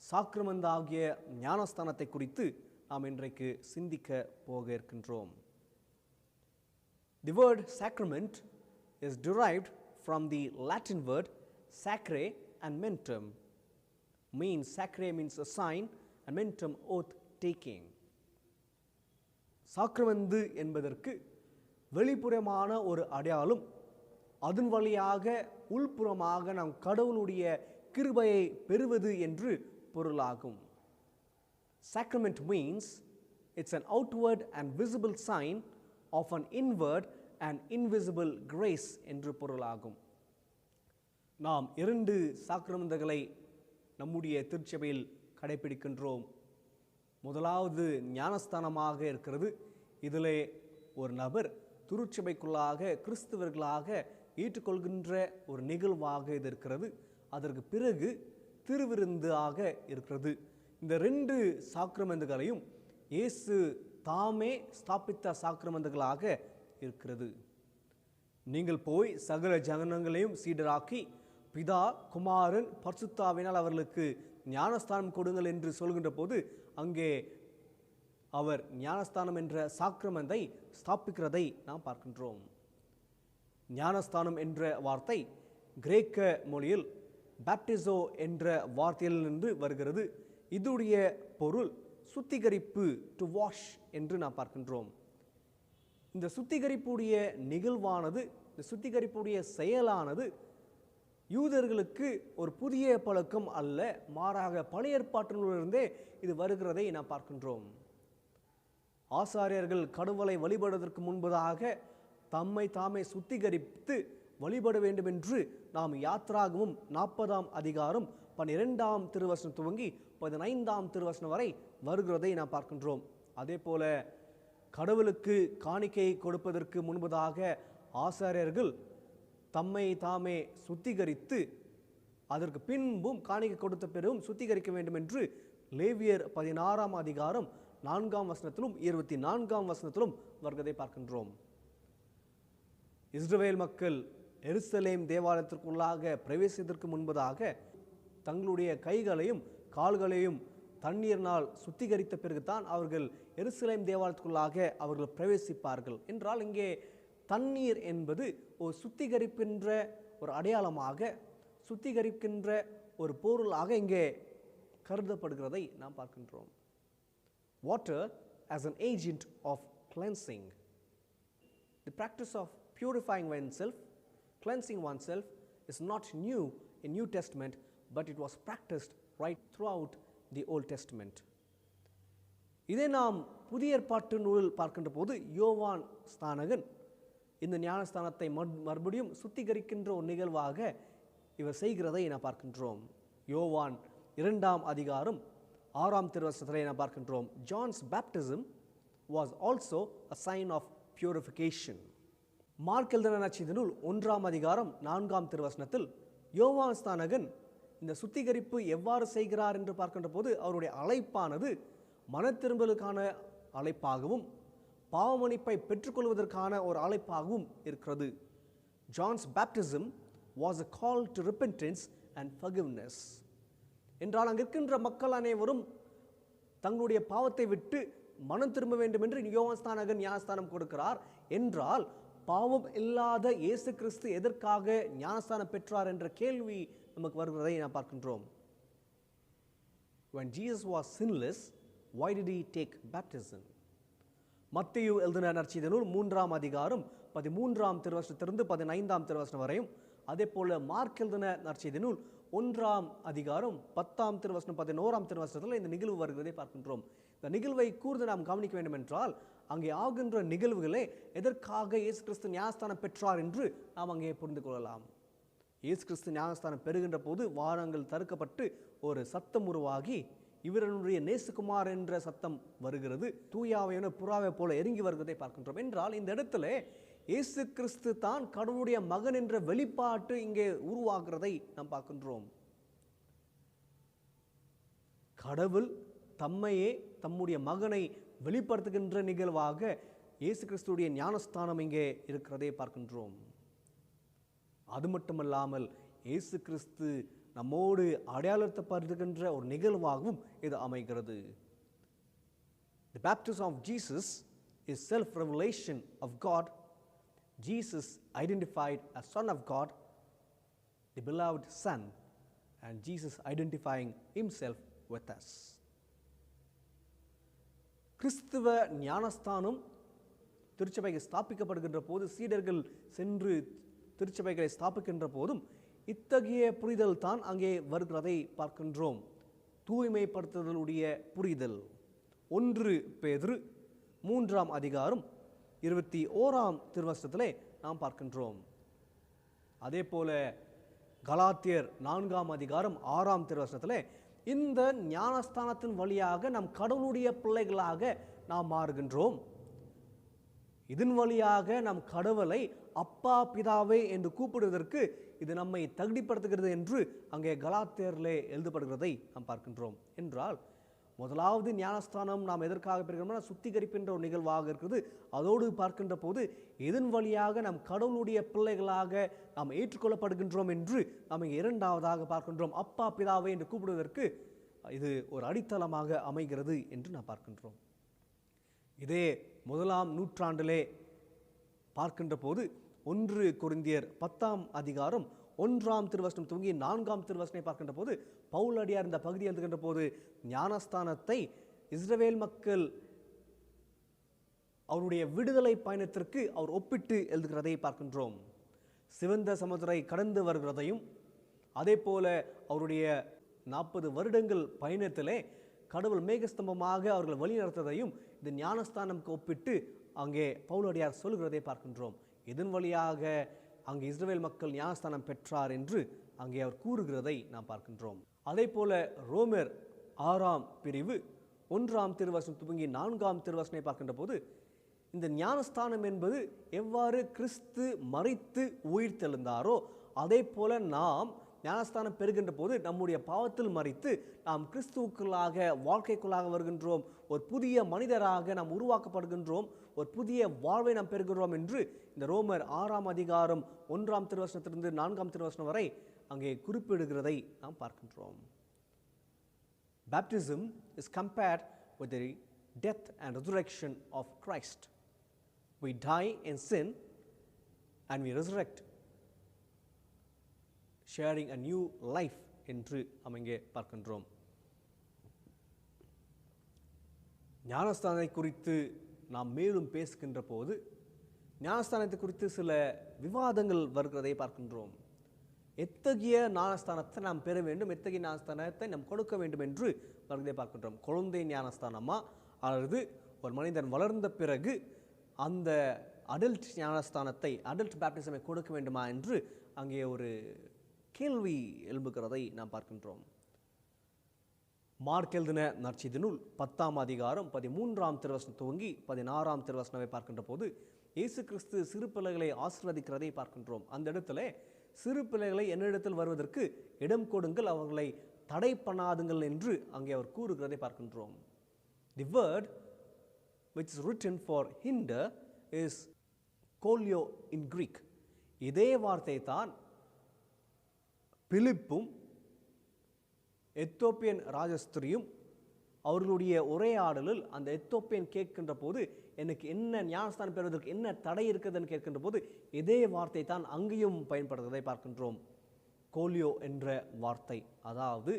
சாக்ரமெண்டாகிய ஞானஸ்தானத்தை குறித்து நாம் இன்றைக்கு சிந்திக்க போக இருக்கின்றோம். The word sacrament is derived from the Latin word sacre and mentum. Sacre means a sign and mentum oath taking. சாக்ரமெந்து என்பதற்கு வெளிப்புறமான ஒரு அடையாளம், அதன் வழியாக உள்புறமாக நாம் கடவுளுடைய கிருபையை பெறுவது என்று பொருளாகும். Sacrament means it's an outward and visible sign of an inward and invisible grace என்று பொருளாகும். நாம் 2 சாக்ரமெண்டுகளை நம்முடைய திருச்சபையில் கடைபிடிக்கின்றோம். முதலாவது ஞானஸ்தானமாக இருக்கிறது. இதிலே ஒரு நபர் திருச்சபைக்குள்ளாக கிறிஸ்தவர்களாக ஏற்றுக்கொள்கின்ற ஒரு நிகழ்வாக இது இருக்கிறது. அதற்கு பிறகு திருவிருந்தாக இருக்கிறது. இந்த 2 சாக்ரமெண்டுகளையும் இயேசு தாமே ஸ்தாபித்த சாக்ரமெண்டுகளாக இருக்கிறது. நீங்கள் போய் சகல ஜனங்களையும் சீடராக்கி பிதா, குமாரன், பரிசுத்தாவினால் அவர்களுக்கு ஞானஸ்தானம் கொடுங்கள் என்று சொல்கின்ற போது அங்கே அவர் ஞானஸ்தானம் என்ற சாக்ரமெண்டை ஸ்தாபிக்கிறதை நாம் பார்க்கின்றோம். ஞானஸ்தானம் என்ற வார்த்தை கிரேக்க மொழியில் பாப்டிசோ என்ற வார்த்தையிலிருந்து வருகிறது. இதுடைய பொருள் சுத்திகரிப்பு, டு வாஷ் என்று நாம் பார்க்கின்றோம். இந்த சுத்திகரிப்புடைய நிகழ்வானது, இந்த சுத்திகரிப்புடைய செயலானது யூதர்களுக்கு ஒரு புதிய பழக்கம் அல்ல, மாறாக பழைய ஏற்பாட்டிலிருந்தே இது வருகிறதை நாம் பார்க்கின்றோம். ஆசாரியர்கள் கடவுளை வழிபடுவதற்கு முன்பதாக தம்மை தாமே சுத்திகரித்து வழிபட வேண்டும் என்று நாம் யாத்ராகமும் 40ஆம் அதிகாரம் 12ஆம் திருவசனம் துவங்கி 15ஆம் திருவசனம் வரை வருகிறதை நாம் பார்க்கின்றோம். அதே போல கடவுளுக்கு காணிக்கை கொடுப்பதற்கு முன்பதாக ஆசாரியர்கள் தம்மை தாமே சுத்திகரித்து அதற்கு பின்பும் காணிக்கை கொடுத்த பிறகும் சுத்திகரிக்க வேண்டும் என்று லேவியர் 16ஆம் அதிகாரம் 4ஆம் வசனத்திலும் 24ஆம் வசனத்திலும் வருகிறதை பார்க்கின்றோம். இஸ்ரவேல் மக்கள் எருசலேம் தேவாலயத்திற்குள்ளாக பிரவேசிப்பதற்கு முன்பதாக தங்களுடைய கைகளையும் கால்களையும் தண்ணீரினால் சுத்திகரித்த பிறகுதான் அவர்கள் எருசலேம் தேவாலயத்துக்குள்ளாக அவர்கள் பிரவேசிப்பார்கள் என்றால் இங்கே தண்ணீர் என்பது ஒரு சுத்திகரிக்கின்ற ஒரு அடையாளமாக, சுத்திகரிக்கின்ற ஒரு பொருளாக இங்கே கருதப்படுகிறதை நாம் பார்க்கின்றோம். Water as an agent of cleansing. The practice of purifying oneself, cleansing oneself is not new in New Testament, but it was practiced right throughout the Old Testament. இதை நாம் புதிய ஏற்பாட்டு நூலில் பார்க்கின்ற போது யோவான் ஸ்நானகன் இந்த ஞானஸ்தானத்தை மறுபடியும் சுத்திகரிக்கின்ற ஒரு நிகழ்வாக இவர் செய்கிறதை நாம் பார்க்கின்றோம். யோவான் 2ஆம் அதிகாரம் 6ஆம் திருவசனத்திலே நாம் பார்க்கின்றோம். John's baptism was also a sign of purification. Mark எழுதின நற்செய்தி நூல் 1ஆம் அதிகாரம் 4ஆம் திருவசனத்தில் யோவான் ஸ்நானகன் இந்த சுத்திகரிப்பு எவ்வாறு செய்கிறார் என்று பார்க்கின்ற போது அவருடைய அழைப்பானது மனத்திரும்பலுக்கான அழைப்பாகவும் பாவமன்னிப்பை பெற்றுக்கொள்வதற்கான ஒரு அழைப்பாகவும் இருக்கிறது. John's baptism was a call to repentance and forgiveness. என்றால் அங்கு இருக்கின்ற மக்கள் அனைவரும் தங்களுடைய பாவத்தை விட்டு மனம் திரும்ப வேண்டும் என்று யோவான் ஸ்நானகன் ஞானஸ்தானம் கொடுக்கிறார். என்றால் பாவம் இல்லாத இயேசு கிறிஸ்து எதற்காக ஞானஸ்தானம் பெற்றார் என்ற கேள்வி நமக்கு வருகிறதை நாம் பார்க்கின்றோம். When Jesus was sinless, why did he take baptism? மத்தேயு எழுதின நற்செய்தி நூல் 3ஆம் அதிகாரம் 13ஆம் திருவசனத்திலிருந்து 15ஆம் திருவசனம் வரையும், அதே போல மார்க் எழுதின நற்செய்தி நூல் 1ஆம் அதிகாரம் 10ஆம் திருவசனம் 11ஆம் திருவசனத்தில் இந்த நிகழ்வு வருகிறதை பார்க்கின்றோம். இந்த நிகழ்வை கூர்ந்து நாம் கவனிக்க வேண்டும் என்றால் அங்கே ஆகின்ற நிகழ்வுகளே எதற்காக இயேசு கிறிஸ்து ஞானஸ்தானம் பெற்றார் என்று நாம் அங்கே புரிந்து கொள்ளலாம். இயேசு கிறிஸ்து ஞானஸ்தானம் பெறுகின்ற போது வானங்கள் தடுக்கப்பட்டு ஒரு சத்தம் உருவாகி இவருடைய நேசுகுமார் என்ற சத்தம் வருகிறது. தூயாவையான புறாவை போல இறங்கி வருவதை பார்க்கின்றோம். என்றால் இந்த இடத்துல இயேசு கிறிஸ்து தான் கடவுளுடைய மகன் என்ற வெளிப்பாட்டு இங்கே உருவாகிறதை நாம் பார்க்கின்றோம். கடவுள் தம்மையே தம்முடைய மகனை வெளிப்படுத்துகின்ற நிகழ்வாக இயேசு கிறிஸ்துடைய ஞானஸ்தானம் இங்கே இருக்கிறதை பார்க்கின்றோம். அது மட்டுமல்லாமல் இயேசு கிறிஸ்து நம்மோடு அடையாளப்படுத்துகின்ற ஒரு நிகழ்வாகவும் இது அமைகிறது. The baptism of Jesus is self-revelation of God. Jesus identified as Son of God, the beloved Son, and Jesus identifying himself with us. கிறிஸ்துவ ஞானஸ்தானம் திருச்சபைக்கு ஸ்தாபிக்கப்படுகின்ற போது சீடர்கள் சென்று திருச்சபைகளை ஸ்தாபிக்கின்ற போதும் இத்தகைய புரிதல் தான் அங்கே வருகிறதை பார்க்கின்றோம். தூய்மைப்படுத்துதலுடைய புரிதல். 1 பேதுரு 3ஆம் அதிகாரம் 21ஆம் திருவசனத்திலே நாம் பார்க்கின்றோம். அதே போல கலாத்தியர் 4ஆம் அதிகாரம் 6ஆம் திருவசனத்திலே இந்த ஞானஸ்தானத்தின் வழியாக நம் கடவுளுடைய பிள்ளைகளாக நாம் மாறுகின்றோம். இதன் வழியாக நம் கடவுளை அப்பா பிதாவே என்று கூப்பிடுவதற்கு இது நம்மை தகுதிப்படுத்துகிறது என்று அங்கே கலாத்தியரிலே எழுதப்படுகிறதை நாம் பார்க்கின்றோம். என்றால் முதலாவது ஞானஸ்தானம் நாம் எதற்காக பெறுகிறோம்னா சுத்திகரிக்கின்ற ஒரு நிகழ்வாக இருக்குது. அதோடு பார்க்கின்ற போது இதன் வழியாக நம் கடவுளுடைய பிள்ளைகளாக நாம் ஏற்றுக்கொள்ளப்படுகின்றோம் என்று நாம் இங்கே 2ஆவதாக பார்க்கின்றோம். அப்பா பிதாவே என்று கூப்பிடுவதற்கு இது ஒரு அடித்தளமாக அமைகிறது என்று நாம் பார்க்கின்றோம். இதே 1ஆம் நூற்றாண்டிலே பார்க்கின்ற போது 1 கொரிந்தியர் 10ஆம் அதிகாரம் 1ஆம் திருவசனம் துவங்கி 4ஆம் திருவசனை பார்க்கின்ற போது பவுலடியார் இந்த பகுதி எழுதுகின்ற போது ஞானஸ்தானத்தை இஸ்ரவேல் மக்கள் அவருடைய விடுதலை பயணத்திற்கு அவர் ஒப்பிட்டு எழுதுகிறதை பார்க்கின்றோம். சிவந்த சமுத்திரை கடந்து வருகிறதையும் அதே போல அவருடைய 40 வருடங்கள் பயணத்திலே கடவுள் மேகஸ்தம்பமாக அவர்கள் வழி நடத்ததையும் இந்த ஞானஸ்தானம்க்கு ஒப்பிட்டு அங்கே பவுலடியார் சொல்கிறதை பார்க்கின்றோம். இதன் வழியாக அங்கே இஸ்ரவேல் மக்கள் ஞானஸ்தானம் பெற்றார் என்று அங்கே அவர் கூறுகிறதை நாம் பார்க்கின்றோம். அதே போல ரோமர் 6ஆம் பிரிவு 1ஆம் திருவசனம் துவங்கி 4ஆம் திருவசனை பார்க்கின்ற போது இந்த ஞானஸ்தானம் என்பது எவ்வாறு கிறிஸ்து மரித்து உயிர்த்தெழுந்தாரோ அதே போல நாம் ஞானஸ்தானம் பெறுகின்ற போது நம்முடைய பாவத்தில் மரித்து நாம் கிறிஸ்துவுக்குள்ளாக வாழ்க்கைக்குள்ளாக வருகின்றோம். ஒரு புதிய மனிதராக நாம் உருவாக்கப்படுகின்றோம். ஒரு புதிய வாழ்வை நாம் பெறுகின்றோம் என்று இந்த ரோமர் 6ஆம் அதிகாரம் 1ஆம் திருவசனத்திலிருந்து 4ஆம் திருவசனம் வரை அங்கே குறிப்பிடுகிறதை நாம் பார்க்கின்றோம். Baptism is compared with the death and resurrection of Christ. We die in sin and we resurrect, sharing a new life என்று நாம் இங்கே பார்க்கின்றோம். ஞானஸ்தானத்தை குறித்து நாம் மேலும் பேசுகின்ற போது ஞானஸ்தானத்தை குறித்து சில விவாதங்கள் வருகிறதை பார்க்கின்றோம். எத்தகைய ஞானஸ்தானத்தை நாம் பெற வேண்டும், எத்தகைய ஞானஸ்தானத்தை நாம் கொடுக்க வேண்டும் என்று வருகிறதை பார்க்கின்றோம். குழந்தை ஞானஸ்தானமா அல்லது ஒரு மனிதன் வளர்ந்த பிறகு அந்த அடல்ட் ஞானஸ்தானத்தை அடல்ட் பேப்டிசமை கொடுக்க வேண்டுமா என்று அங்கே ஒரு கேள்வி எழும்புகிறதை நாம் பார்க்கின்றோம். மார்க் எழுதின நற்செய்தி நூல் 10ஆம் அதிகாரம் 13ஆம் திருவசனம் துவங்கி 16ஆம் திருவசனத்தை பார்க்கின்ற போது இயேசு கிறிஸ்து சிறு பிள்ளைகளை ஆசீர்வதிக்கிறதை பார்க்கின்றோம். அந்த இடத்துல சிறு பிள்ளைகளை என்னிடத்தில் வருவதற்கு இடம் கொடுங்கள், அவர்களை தடை பண்ணாதுங்கள் என்று அங்கே அவர் கூறுகிறதை பார்க்கின்றோம். The word which is written for hinder is kolio in Greek. இதே வார்த்தை தான் பிலிப்பும் எத்தோப்பியன் ராஜஸ்திரியும் அவர்களுடைய உரையாடலில் அந்த எத்தோப்பியன் கேட்கின்ற போது எனக்கு என்ன ஞானஸ்தானம் பெறுவதற்கு என்ன தடை இருக்குதுன்னு கேட்கின்ற போது இதே வார்த்தை தான் அங்கேயும் பயன்படுத்துவதை பார்க்கின்றோம். கோலியோ என்ற வார்த்தை, அதாவது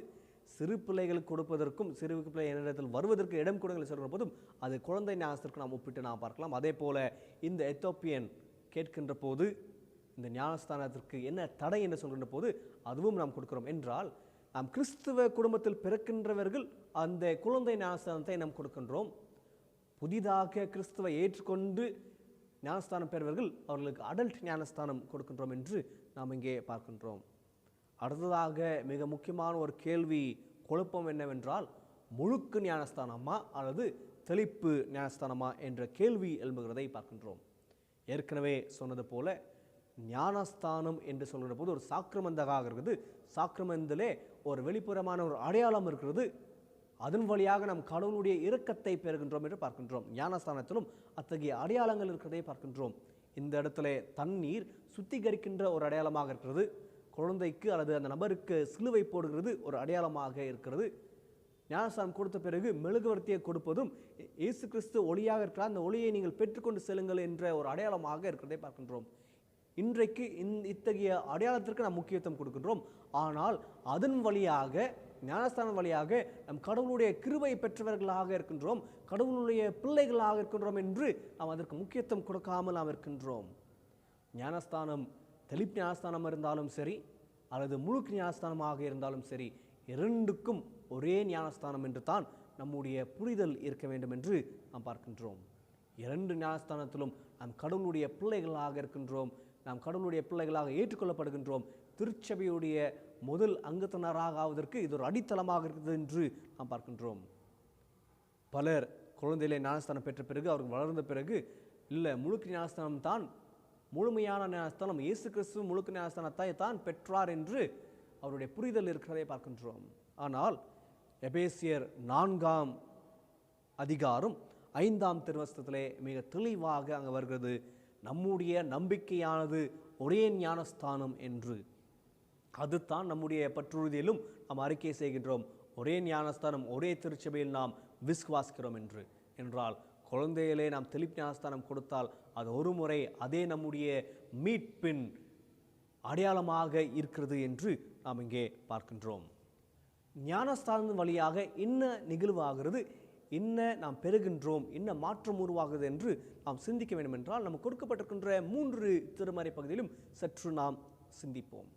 சிறு பிள்ளைகளுக்கு கொடுப்பதற்கும் சிறு பிள்ளை என்னிடத்தில் வருவதற்கு இடம் கொடுங்கள் சொல்கிற போதும் அது குழந்தை ஞானத்திற்கு நாம் ஒப்பிட்டு நாம் பார்க்கலாம். அதே போல இந்த எத்தோப்பியன் கேட்கின்ற போது இந்த ஞானஸ்தானத்திற்கு என்ன தடை என்று சொல்கின்ற போது அதுவும் நாம் கொடுக்கிறோம் என்றால் நாம் கிறிஸ்துவ குடும்பத்தில் பிறக்கின்றவர்கள் அந்த குழந்தை ஞானஸ்தானத்தை நாம் கொடுக்கின்றோம். புதிதாக கிறிஸ்துவை ஏற்றுக்கொண்டு ஞானஸ்தானம் பெறுவர்கள் அவர்களுக்கு அடல்ட் ஞானஸ்தானம் கொடுக்கின்றோம் என்று நாம் இங்கே பார்க்கின்றோம். அடுத்ததாக மிக முக்கியமான ஒரு கேள்வி குழப்பம் என்னவென்றால் முழுக்கு ஞானஸ்தானமா அல்லது தெளிப்பு ஞானஸ்தானமா என்ற கேள்வி எழும்புகிறதை பார்க்கின்றோம். ஏற்கனவே சொன்னது போல ஞானஸ்தானம் என்று சொல்கிற போது ஒரு சாக்கிரமந்தாக இருக்கிறது. சாக்கிரமந்திலே ஒரு வெளிப்புறமான ஒரு அடையாளம் இருக்கிறது. அதன் வழியாக நாம் கடவுளுடைய இரக்கத்தை பெறுகின்றோம் என்று பார்க்கின்றோம். ஞானஸ்தானத்திலும் அத்தகைய அடையாளங்கள் இருக்கிறதை பார்க்கின்றோம். இந்த இடத்துல தண்ணீர் சுத்திகரிக்கின்ற ஒரு அடையாளமாக இருக்கிறது. குழந்தைக்கு அல்லது அந்த நபருக்கு சிலுவை போடுகிறது ஒரு அடையாளமாக இருக்கிறது. ஞானஸ்தானம் கொடுத்த பிறகு மெழுகுவர்த்தியை கொடுப்பதும் இயேசு கிறிஸ்து ஒளியாக இருக்கிறார், அந்த ஒளியை நீங்கள் பெற்றுக்கொண்டு செல்லுங்கள் என்ற ஒரு அடையாளமாக இருக்கிறதை பார்க்கின்றோம். இன்றைக்கு இத்தகைய அடையாளத்திற்கு நாம் முக்கியத்துவம் கொடுக்கின்றோம். ஆனால் அதன் வழியாக ஞானஸ்தானம் வழியாக நம் கடவுளுடைய கிருபை பெற்றவர்களாக இருக்கின்றோம், கடவுளுடைய பிள்ளைகளாக இருக்கின்றோம் என்று நாம் அதற்கு முக்கியத்துவம் கொடுக்காமல் நாம் இருக்கின்றோம். ஞானஸ்தானம் தெளிப்பு ஞானஸ்தானம் இருந்தாலும் சரி அல்லது முழுக்கு ஞானஸ்தானமாக இருந்தாலும் சரி, இரண்டுக்கும் ஒரே ஞானஸ்தானம் என்று தான் நம்முடைய புரிதல் இருக்க வேண்டும் என்று நாம் பார்க்கின்றோம். இரண்டு ஞானஸ்தானத்திலும் நாம் கடவுளுடைய பிள்ளைகளாக இருக்கின்றோம், நாம் கடவுளுடைய பிள்ளைகளாக ஏற்றுக்கொள்ளப்படுகின்றோம். திருச்சபையுடைய முதல் அங்கத்தினராக ஆவதற்கு இது ஒரு அடித்தளமாக இருக்குது என்று நாம் பார்க்கின்றோம். பலர் குழந்தையிலே ஞானஸ்தானம் பெற்ற பிறகு அவர்கள் வளர்ந்த பிறகு இல்லை முழுக்கு ஞானஸ்தானம் தான் முழுமையான ஞானஸ்தானம், இயேசு கிறிஸ்து முழுக்க ஞானஸ்தானத்தை தான் பெற்றார் என்று அவருடைய புரிதல் இருக்கிறதை பார்க்கின்றோம். ஆனால் எபேசியர் 4ஆம் அதிகாரம் 5ஆம் திருவசனத்திலே மிக தெளிவாக அங்கே வருகிறது, நம்முடைய நம்பிக்கையானது ஒரே ஞானஸ்தானம் என்று. அதுதான் நம்முடைய பற்றுறுதியிலும் நாம் அறிக்கை செய்கின்றோம், ஒரே ஞானஸ்தானம் ஒரே திருச்சபையில் நாம் விசுவாசிக்கிறோம் என்று. என்றால் குழந்தையிலே நாம் தெளிப்பு ஞானஸ்தானம் கொடுத்தால் அது ஒரு முறை அதே நம்முடைய மீட்பின் அடையாளமாக இருக்கிறது என்று நாம் இங்கே பார்க்கின்றோம். ஞானஸ்தானம் வழியாக என்ன நிகழ்வாகிறது, என்ன நாம் பெறுகின்றோம், என்ன மாற்றம் உருவாகுது என்று நாம் சிந்திக்க வேண்டும் என்றால் நமக்கு கொடுக்கப்பட்டிருக்கின்ற 3 திருமறை பகுதியிலும் சற்று நாம் சிந்திப்போம்.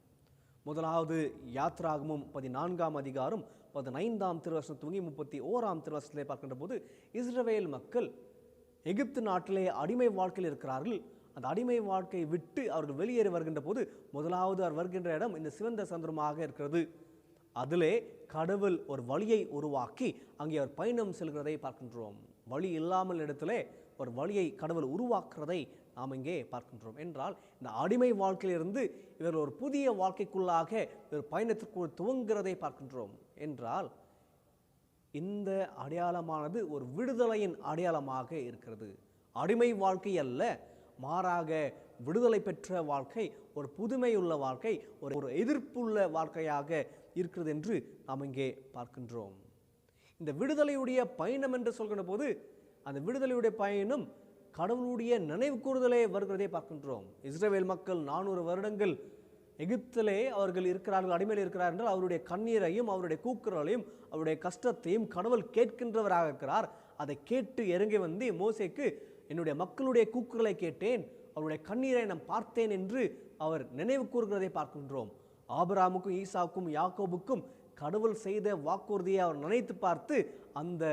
முதலாவது யாத்ராகமம் 14ஆம் அதிகாரம் 15ஆம் திருவசனம் துவங்கி 31ஆம் திருவசனத்திலே பார்க்கின்ற போது இஸ்ரவேல் மக்கள் எகிப்து நாட்டிலே அடிமை வாழ்க்கையில் இருக்கிறார்கள். அந்த அடிமை வாழ்க்கையை விட்டு அவர்கள் வெளியேறி வருகின்ற போது முதலாவது அவர் வருகின்ற இடம் இந்த சிவந்த சந்திரமாக இருக்கிறது. அதிலே கடவுள் ஒரு வழியை உருவாக்கி அங்கே அவர் பயணம் செல்கிறதை பார்க்கின்றோம். வழி இல்லாமல் இடத்திலே ஒரு வழியை கடவுள் உருவாக்குறதை நாம் இங்கே பார்க்கின்றோம். என்றால் இந்த அடிமை வாழ்க்கையிலிருந்து இவர் ஒரு புதிய வாழ்க்கைக்குள்ளாக இவர் பயணத்திற்கு துவங்குகிறதை பார்க்கின்றோம். என்றால் இந்த அடையாளமானது ஒரு விடுதலையின் அடையாளமாக இருக்கிறது. அடிமை வாழ்க்கை அல்ல, மாறாக விடுதலை பெற்ற வாழ்க்கை, ஒரு புதுமையுள்ள வாழ்க்கை, ஒரு எதிர்ப்புள்ள வாழ்க்கையாக இருக்கிறது என்று நாம் இங்கே பார்க்கின்றோம். இந்த விடுதலையுடைய பயணம் என்று சொல்கின்ற போது அந்த விடுதலையுடைய பயணம் கடவுளுடைய நினைவு கூறுதலே வருகிறதை பார்க்கின்றோம். இஸ்ரவேல் மக்கள் 400 வருடங்கள் எகிப்திலே அவர்கள் இருக்கிறார்கள், அடிமையில் இருக்கிறார் என்றால் அவருடைய கண்ணீரையும் அவருடைய கூக்குரலையும் அவருடைய கஷ்டத்தையும் கடவுள் கேட்கின்றவராக இருக்கிறார். அதை கேட்டு இறங்கி வந்து மோசேக்கு என்னுடைய மக்களுடைய கூக்குரலை கேட்டேன், அவருடைய கண்ணீரை நான் பார்த்தேன் என்று அவர் நினைவு கூறுகிறதை பார்க்கின்றோம். ஆபிரகாமுக்கும் ஈசாவுக்கும் யாக்கோபுக்கும் கடவுள் செய்த வாக்குறுதியை அவர் நினைத்து பார்த்து அந்த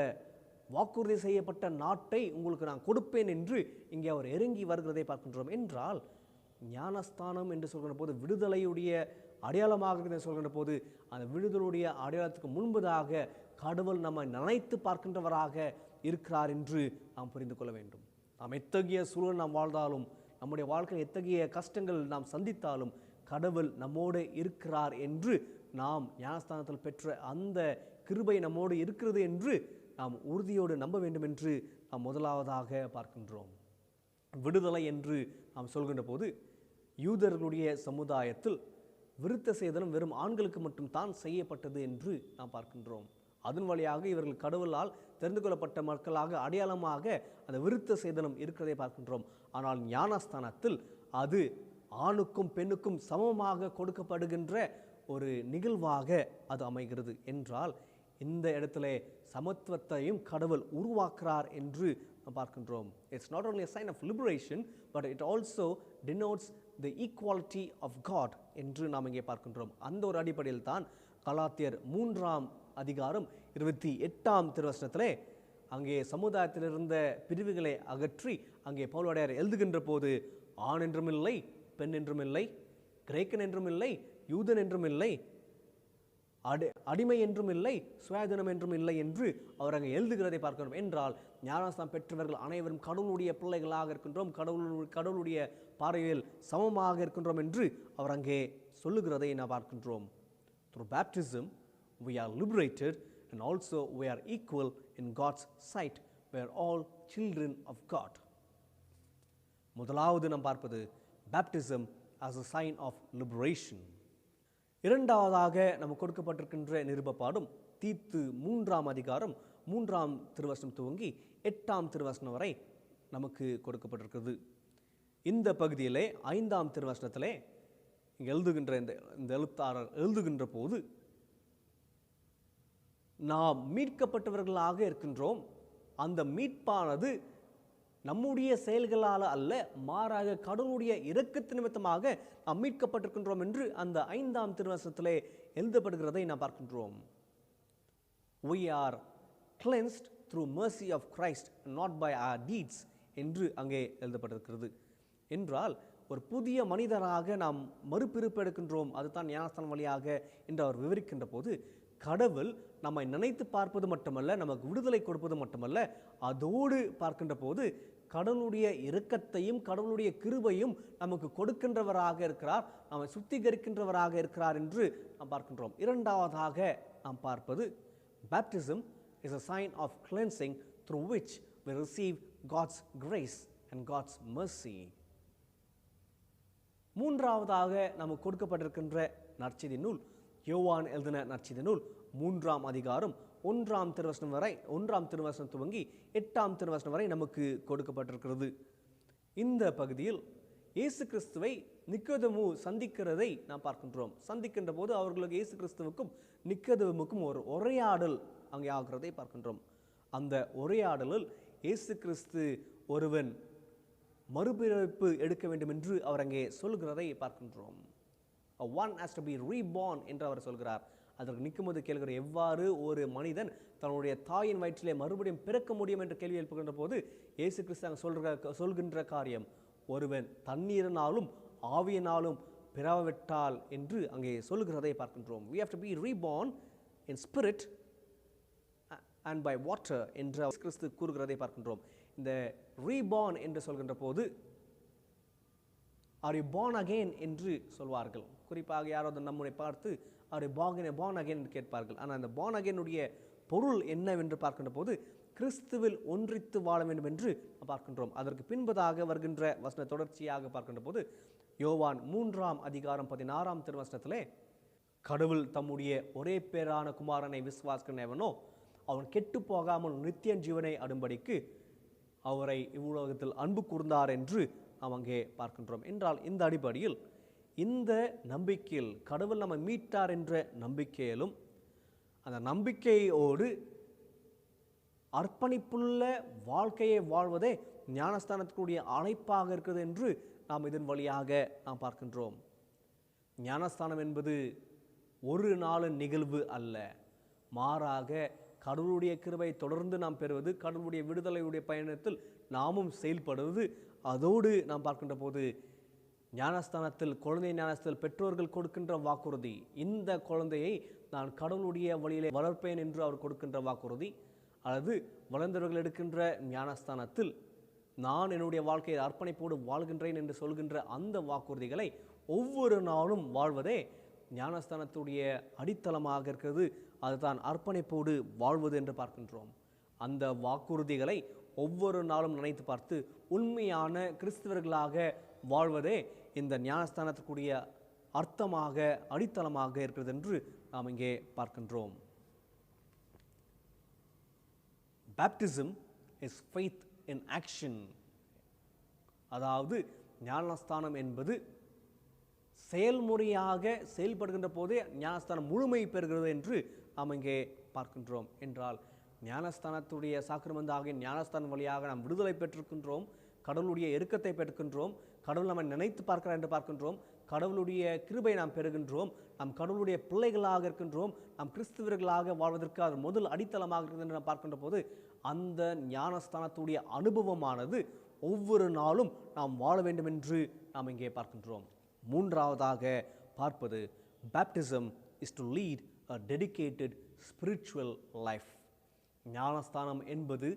வாக்குறுதி செய்யப்பட்ட நாட்டை உங்களுக்கு நான் கொடுப்பேன் என்று இங்கே அவர் இறங்கி வருகிறதை பார்க்கின்றோம். என்றால் ஞானஸ்தானம் என்று சொல்கின்ற போது விடுதலையுடைய அடையாளமாக சொல்கின்ற போது அந்த விடுதலுடைய அடையாளத்துக்கு முன்பதாக கடவுள் நம்மை நினைத்து பார்க்கின்றவராக இருக்கிறார் என்று நாம் புரிந்து கொள்ள வேண்டும். நாம் எத்தகைய சூழல் நாம் வாழ்ந்தாலும், நம்முடைய வாழ்க்கையில் எத்தகைய கஷ்டங்கள் நாம் சந்தித்தாலும் கடவுள் நம்மோடு இருக்கிறார் என்று நாம் ஞானஸ்தானத்தில் பெற்ற அந்த கிருபை நம்மோடு இருக்கிறது என்று நாம் உறுதியோடு நம்ப வேண்டும் என்று நாம் முதலாவதாக பார்க்கின்றோம். விடுதலை என்று நாம் சொல்கின்ற போது யூதர்களுடைய சமுதாயத்தில் விருத்த சேதனம் வெறும் ஆண்களுக்கு மட்டும் தான் செய்யப்பட்டது என்று நாம் பார்க்கின்றோம். அதன் வழியாக இவர்கள் கடவுளால் தெரிந்து கொள்ளப்பட்ட மக்களாக அடையாளமாக அந்த விருத்த சேதனம் இருக்கிறதை பார்க்கின்றோம். ஆனால் ஞானஸ்தானத்தில் அது ஆணுக்கும் பெண்ணுக்கும் சமமாக கொடுக்கப்படுகின்ற ஒரு நிகழ்வாக அது அமைகிறது. என்றால் இந்த இடத்துல சமத்துவத்தையும் கடவுள் உருவாக்குறார் என்று நாம் பார்க்கின்றோம். It's not only a sign of liberation, but it also denotes the equality of God என்று நாம் இங்கே பார்க்கின்றோம். அந்த ஒரு அடிப்படையில் தான் கலாத்தியர் 3ஆம் அதிகாரம் 28ஆம் திருவசனத்திலே அங்கே சமுதாயத்தில் இருந்த பிரிவுகளை அகற்றி அங்கே பவுலடியார் எழுதுகின்ற போது ஆண் என்றும் இல்லை, பெண் என்றும் இல்லை, கிரேக்கன் என்றும் இல்லை, யூதன் என்றும் இல்லை, அடிமை என்றும் இல்லை, சுயாதீனம் என்றும் இல்லை என்று அவர் அங்கே எழுதுகிறதை பார்க்கிறோம். என்றால் ஞானஸ்தானம் பெற்றவர்கள் அனைவரும் கடவுளுடைய பிள்ளைகளாக இருக்கின்றோம், கடவுளுடைய பார்வையில் சமமாக இருக்கின்றோம் என்று அவர் அங்கே சொல்லுகிறதை நாம் பார்க்கின்றோம். Through baptism we are liberated and also we are equal in God's sight. We are all children of God. முதலாவது நாம் பார்ப்பது baptism as a sign of liberation. இரண்டாவதாக நமக்கு கொடுக்கப்பட்டிருக்கின்ற நிருபப்பாடும் தீத்து 3ஆம் அதிகாரம் 3ஆம் திருவசனம் துவங்கி 8ஆம் திருவசனம் வரை நமக்கு கொடுக்கப்பட்டிருக்கிறது. இந்த பகுதியிலே 5ஆம் திருவசனத்திலே எழுதுகின்ற இந்த எழுத்தாளர் எழுதுகின்ற போது நாம் மீட்கப்பட்டவர்களாக இருக்கின்றோம், அந்த மீட்பானது நம்முடைய செயல்களால் அல்ல, மாறாக கடவுளுடைய இரக்கத்து நிமித்தமாக நாம் மீட்கப்பட்டிருக்கின்றோம் என்று அந்த 5ஆம் திருவசனத்திலே எழுதப்படுகிறதை நாம் பார்க்கின்றோம். We are cleansed through mercy of Christ, not by our deeds என்று அங்கே எழுதப்பட்டிருக்கிறது. என்றால் ஒரு புதிய மனிதராக நாம் மறுபிறப்பு எடுக்கின்றோம், அதுதான் ஞானஸ்தானம் வழியாக என்று அவர் விவரிக்கின்ற போது கடவுள் நம்மை நினைத்து பார்ப்பது மட்டுமல்ல, நமக்கு விடுதலை கொடுப்பது மட்டுமல்ல, அதோடு பார்க்கின்ற போது கடவுளுடைய இரக்கத்தையும் கடவுளுடைய கிருபையும் நமக்கு கொடுக்கின்றவராக இருக்கிறார், நம்மை சுத்திகரிக்கின்றவராக இருக்கிறார் என்று நாம் பார்க்கின்றோம். இரண்டாவதாக நாம் பார்ப்பது baptism is a sign of cleansing through which we receive God's grace and God's mercy. மூன்றாவதாக நமக்கு கொடுக்கப்பட்டிருக்கின்ற நற்செய்தி நூல் யோவான் எழுதின நற்செய்தி நூல் 3ஆம் அதிகாரம் 1ஆம் திருவசனம் வரை 1ஆம் திருவசனம் துவங்கி 8ஆம் திருவசனம் வரை நமக்கு கொடுக்கப்பட்டிருக்கிறது. இந்த பகுதியில் இயேசு கிறிஸ்துவை நிக்கோதேமு சந்திக்கிறதை நாம் பார்க்கின்றோம். சந்திக்கின்ற போது அவர்களுக்கு இயேசு கிறிஸ்துவுக்கும் நிக்கோதேமுக்கும் ஒரு உரையாடல் அங்கே ஆகிறதை பார்க்கின்றோம். அந்த உரையாடலில் இயேசு கிறிஸ்து ஒருவன் மறுபிறப்பு எடுக்க வேண்டும் என்று அவர் அங்கே சொல்கிறதை பார்க்கின்றோம். One has to be reborn என்று அவர் சொல்கிறார். அதற்கு நிக்கும்போது கேள்கிற எவ்வாறு ஒரு மனிதன் தன்னுடைய தாயின் வயிற்றிலே மறுபடியும் பிறக்க முடியும் என்ற கேள்வி எழுப்புகின்ற போது இயேசு கிறிஸ்து சொல்கின்ற காரியம் ஒருவன் தண்ணீரினாலும் ஆவியினாலும் பிறவிட்டால் என்று அங்கே சொல்கிறதை பார்க்கின்றோம். We have to be reborn in spirit and by water என்று கிறிஸ்து கூறுகிறதை பார்க்கின்றோம். இந்த ரீபார்ன் என்று சொல்கின்ற போது are you born again என்று சொல்வார்கள். குறிப்பாக யாராவது நம்மை பார்த்து are you born again என்று கேட்பார்கள். ஆனால் அந்த born again உடைய பொருள் என்னவென்று பார்க்கின்ற போது கிறிஸ்துவில் ஒன்றித்து வாழ வேண்டும் என்று பார்க்கின்றோம். அதற்கு பின்பதாக வருகின்ற வசன தொடர்ச்சியாக பார்க்கின்ற போது யோவான் 3:16 திருவசனத்திலே கடவுள் தம்முடைய ஒரே பேரான குமாரனை விசுவாசிக்கிறவனோ அவன் கெட்டு போகாமல் நித்திய ஜீவனை அடும்படிக்கு அவரை இவ்வுலகத்தில் அன்பு கூர்ந்தார் என்று நாம் அங்கே பார்க்கின்றோம். என்றால் இந்த அடிப்படையில் இந்த நம்பிக்கையில் கடவுள் நம்மை மீட்டார் என்ற நம்பிக்கையிலும் அந்த நம்பிக்கையோடு அர்ப்பணிப்புள்ள வாழ்க்கையை வாழ்வதே ஞானஸ்தானத்துக்குரிய அழைப்பாக இருக்கிறது என்று நாம் இதன் வழியாக நாம் பார்க்கின்றோம். ஞானஸ்தானம் என்பது ஒரு நாள் நிகழ்வு அல்ல, மாறாக கடவுளுடைய கிருபை தொடர்ந்து நாம் பெறுவது, கடவுளுடைய விடுதலையுடைய பயணத்தில் நாமும் செயல்படுவது. அதோடு நாம் பார்க்கின்ற போது ஞானஸ்தானத்தில் குழந்தை ஞானஸ்தானத்தில் பெற்றோர்கள் கொடுக்கின்ற வாக்குறுதி, இந்த குழந்தையை நான் கடவுளுடைய வழியிலே வளர்ப்பேன் என்று அவர் கொடுக்கின்ற வாக்குறுதி, அல்லது வளர்ந்தவர்கள் எடுக்கின்ற ஞானஸ்தானத்தில் நான் என்னுடைய வாழ்க்கையை அர்ப்பணிப்போடு வாழ்கின்றேன் என்று சொல்கின்ற அந்த வாக்குறுதிகளை ஒவ்வொரு நாளும் வாழ்வதே ஞானஸ்தானத்துடைய அடித்தளமாக இருக்கிறது. அதுதான் அர்ப்பணிப்போடு வாழ்வது என்று பார்க்கின்றோம். அந்த வாக்குறுதிகளை ஒவ்வொரு நாளும் நினைத்து பார்த்து உண்மையான கிறிஸ்தவர்களாக வாழ்வதே இந்த ஞானஸ்தானத்துக்குரிய அர்த்தமாக அடித்தளமாக இருக்கிறது என்று நாம் இங்கே பார்க்கின்றோம். Baptism is faith in action. அதாவது ஞானஸ்தானம் என்பது செயல்முறையாக செயல்படுகின்ற போதே ஞானஸ்தானம் முழுமை பெறுகிறது என்று நாம் இங்கே பார்க்கின்றோம். என்றால் ஞானஸ்தானத்துடைய சாக்கிரமந்தாக ஞானஸ்தானம் வழியாக நாம் விடுதலை பெற்றிருக்கின்றோம், கடவுளுடைய இறுக்கத்தை பெற்றுக்கின்றோம், கடவுள் நம்மை நினைத்து பார்க்கிறார் என்று பார்க்கின்றோம், கடவுளுடைய கிருபை நாம் பெறுகின்றோம், நாம் கடவுளுடைய பிள்ளைகளாக இருக்கின்றோம், நாம் கிறிஸ்தவர்களாக வாழ்வதற்கு அது முதல் அடித்தளமாக இருக்கிறது என்று நாம் பார்க்கின்ற போது அந்த ஞானஸ்தானத்துடைய அனுபவமானது ஒவ்வொரு நாளும் நாம் வாழ வேண்டும் என்று நாம் இங்கே பார்க்கின்றோம். மூன்றாவதாக பார்ப்பது baptism is to lead a dedicated spiritual life. ஞானஸ்தானம் என்பது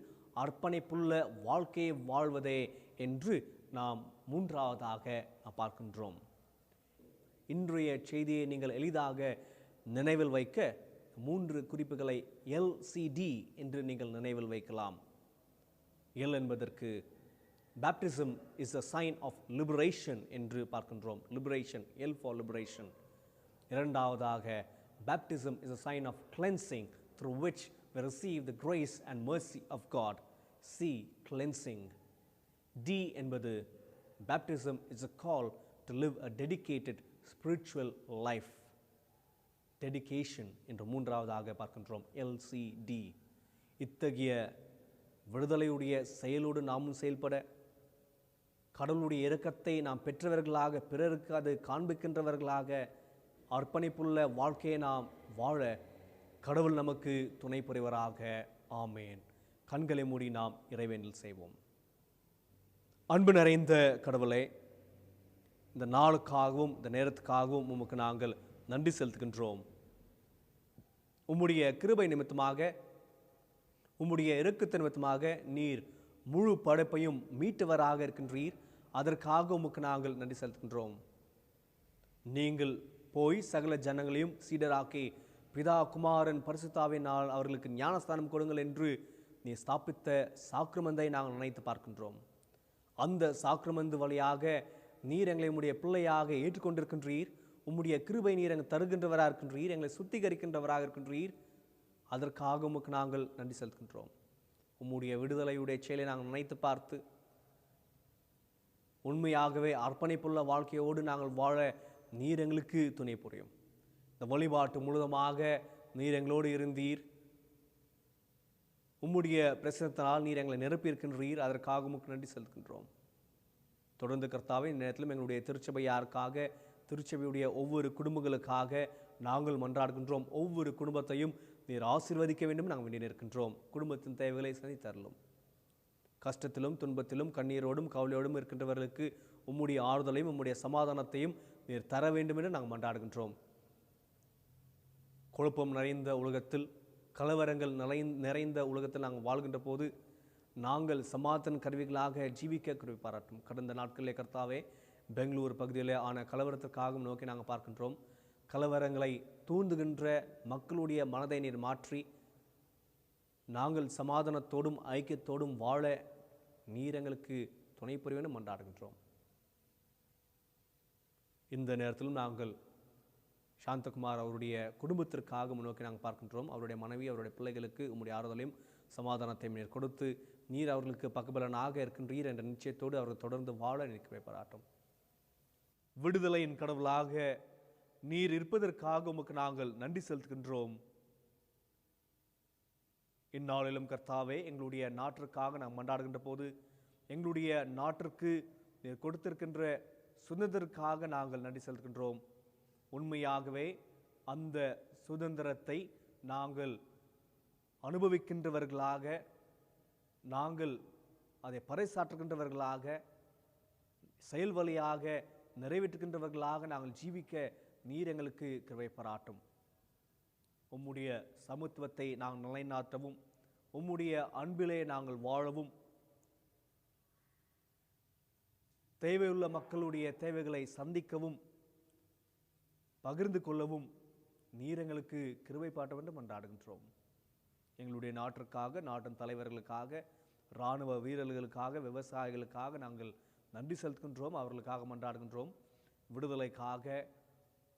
அர்ப்பணிப்புள்ள வாழ்க்கையை வாழ்வதே என்று நாம் மூன்றாவதாக பார்க்கின்றோம். இன்றைய செய்தியை நீங்கள் எளிதாக நினைவில் வைக்க 3 குறிப்புகளை LCD என்று நீங்கள் நினைவில் வைக்கலாம். எல் என்பதற்கு baptism is a sign of liberation என்று பார்க்கின்றோம். liberation, L for liberation. இரண்டாவதாக baptism is a sign of cleansing through which we receive the grace and mercy of God. C, cleansing. D என்பது baptism is a call to live a dedicated spiritual life. dedication என்று மூன்றாவதாக பார்க்கின்றோம். LCD. இத்தகைய விடுதலையுடைய செயலோடு நாமும் செயல்பட, கடவுளுடைய இரக்கத்தை நாம் பெற்றவர்களாக பிறருக்கு அது காண்பிக்கின்றவர்களாக அர்ப்பணிப்புள்ள வாழ்க்கையை நாம் வாழ கடவுள் நமக்கு துணை புரிவராக. ஆமேன். கண்களை மூடி நாம் இறைவேண்டல் செய்வோம். அன்பு நிறைந்த கடவுளே, இந்த நாளுக்காகவும் இந்த நேரத்துக்காகவும் உமக்கு நாங்கள் நன்றி செலுத்துகின்றோம். உம்முடைய கிருபை நிமித்தமாக, உம்முடைய இரக்கத்தின் நிமித்தமாக நீர் முழு படைப்பையும் மீட்டவராக இருக்கின்றீர். அதற்காக உமக்கு நாங்கள் நன்றி செலுத்துகின்றோம். நீங்கள் போய் சகல ஜனங்களையும் சீடராக்கி பிதா குமாரன் பரிசுத்தாவினால் அவர்களுக்கு ஞானஸ்தானம் கொடுங்கள் என்று நீ ஸ்தாபித்த சாக்கிரமந்தை நாங்கள் நினைத்து பார்க்கின்றோம். அந்த சாக்கிரமந்து வழியாக நீர் எங்களை உம்முடைய பிள்ளையாக ஏற்றுக்கொண்டிருக்கின்றீர். உம்முடைய கிருபை நீர் எங்கள் தருகின்றவராக இருக்கின்றீர், எங்களை சுத்திகரிக்கின்றவராக இருக்கின்றீர். அதற்காக உமக்கு நாங்கள் நன்றி செலுத்துகின்றோம். உம்முடைய விடுதலையுடைய செயலை நாங்கள் நினைத்து பார்த்து உண்மையாகவே அர்ப்பணிப்புள்ள வாழ்க்கையோடு நாங்கள் வாழ நீர் எங்களுக்கு துணை புரியும். இந்த வழிபாட்டு முழுவதுமாக நீர் எங்களோடு இருந்தீர். உம்முடைய பிரசனத்தினால் நீர் எங்களை நிரப்பியிருக்கின்றீர். அதற்காக உமக்கு நன்றி செலுத்துகின்றோம். தொடர்ந்து கர்த்தாவே, இந்த நேரத்திலும் எங்களுடைய திருச்சபையாருக்காக, திருச்சபையுடைய ஒவ்வொரு குடும்பங்களுக்காக நாங்கள் மன்றாடுகின்றோம். ஒவ்வொரு குடும்பத்தையும் நீர் ஆசீர்வதிக்க வேண்டும் நாங்கள் வேண்டி நிற்கின்றோம். குடும்பத்தின் தேவைகளை சந்தித்தரலும். கஷ்டத்திலும் துன்பத்திலும் கண்ணீரோடும் கவலையோடும் இருக்கின்றவர்களுக்கு உம்முடைய ஆறுதலையும் உம்முடைய சமாதானத்தையும் நீர் தர வேண்டும் என்று நாங்கள் மன்றாடுகின்றோம். குழப்பம் நிறைந்த உலகத்தில், கலவரங்கள் நிறைந்த உலகத்தில் நாங்கள் வாழ்கின்ற போது நாங்கள் சமாதான கருவிகளாக ஜீவிக்க கிருபை பாராட்டும். கடந்த நாட்களிலே கர்த்தாவே, பெங்களூர் பகுதியில் ஆன கலவரத்திற்காக நோக்கி நாங்கள் பார்க்கின்றோம். கலவரங்களை தூண்டுகின்ற மக்களுடைய மனதை நீர் மாற்றி நாங்கள் சமாதானத்தோடும் ஐக்கியத்தோடும் வாழ நீர் எங்களுக்கு துணை புரிய வேண்டும் மன்றாடுகின்றோம். இந்த நேரத்திலும் நாங்கள் சாந்தகுமார் அவருடைய குடும்பத்திற்காக முன்னோக்கி நாங்கள் பார்க்கின்றோம். அவருடைய மனைவி, அவருடைய பிள்ளைகளுக்கு உம்முடைய ஆறுதலையும் சமாதானத்தையும் நீர் கொடுத்து நீர் அவர்களுக்கு பக்கபலனாக இருக்கின்றீர் என்ற நிச்சயத்தோடு அவர்கள் தொடர்ந்து வாழ நிற்கவே பாராட்டும். விடுதலையின் கடவுளாக நீர் இருப்பதற்காக உமக்கு நாங்கள் நன்றி செலுத்துகின்றோம். இந்நாளிலும் கர்த்தாவே, எங்களுடைய நாட்டிற்காக நாம் மன்றாடுகின்ற போது எங்களுடைய நாட்டிற்கு நீர் கொடுத்திருக்கின்ற சுதந்திரத்திற்காக நாங்கள் நன்றி செலுத்துகின்றோம். உண்மையாகவே அந்த சுதந்திரத்தை நாங்கள் அனுபவிக்கின்றவர்களாக, நாங்கள் அதை பறைசாற்றுகின்றவர்களாக, செயல் வழியாக நிறைவேற்றுகின்றவர்களாக நாங்கள் ஜீவிக்க நீர் எங்களுக்கு கிருபை பாராட்டும். உம்முடைய சமத்துவத்தை நாங்கள் நிலைநாட்டவும், உம்முடைய அன்பிலே நாங்கள் வாழவும், தேவையுள்ள மக்களுடைய தேவைகளை சந்திக்கவும் பகிர்ந்து கொள்ளவும் நீர் எங்களுக்கு கிருபை பாட்ட வேண்டும் என்றாடுகின்றோம். எங்களுடைய நாட்டிற்காக, நாட்டின் தலைவர்களுக்காக, இராணுவ வீரர்களுக்காக, விவசாயிகளுக்காக நாங்கள் நன்றி செலுத்துகின்றோம். அவர்களுக்காக மன்றாடுகின்றோம். விடுதலைக்காக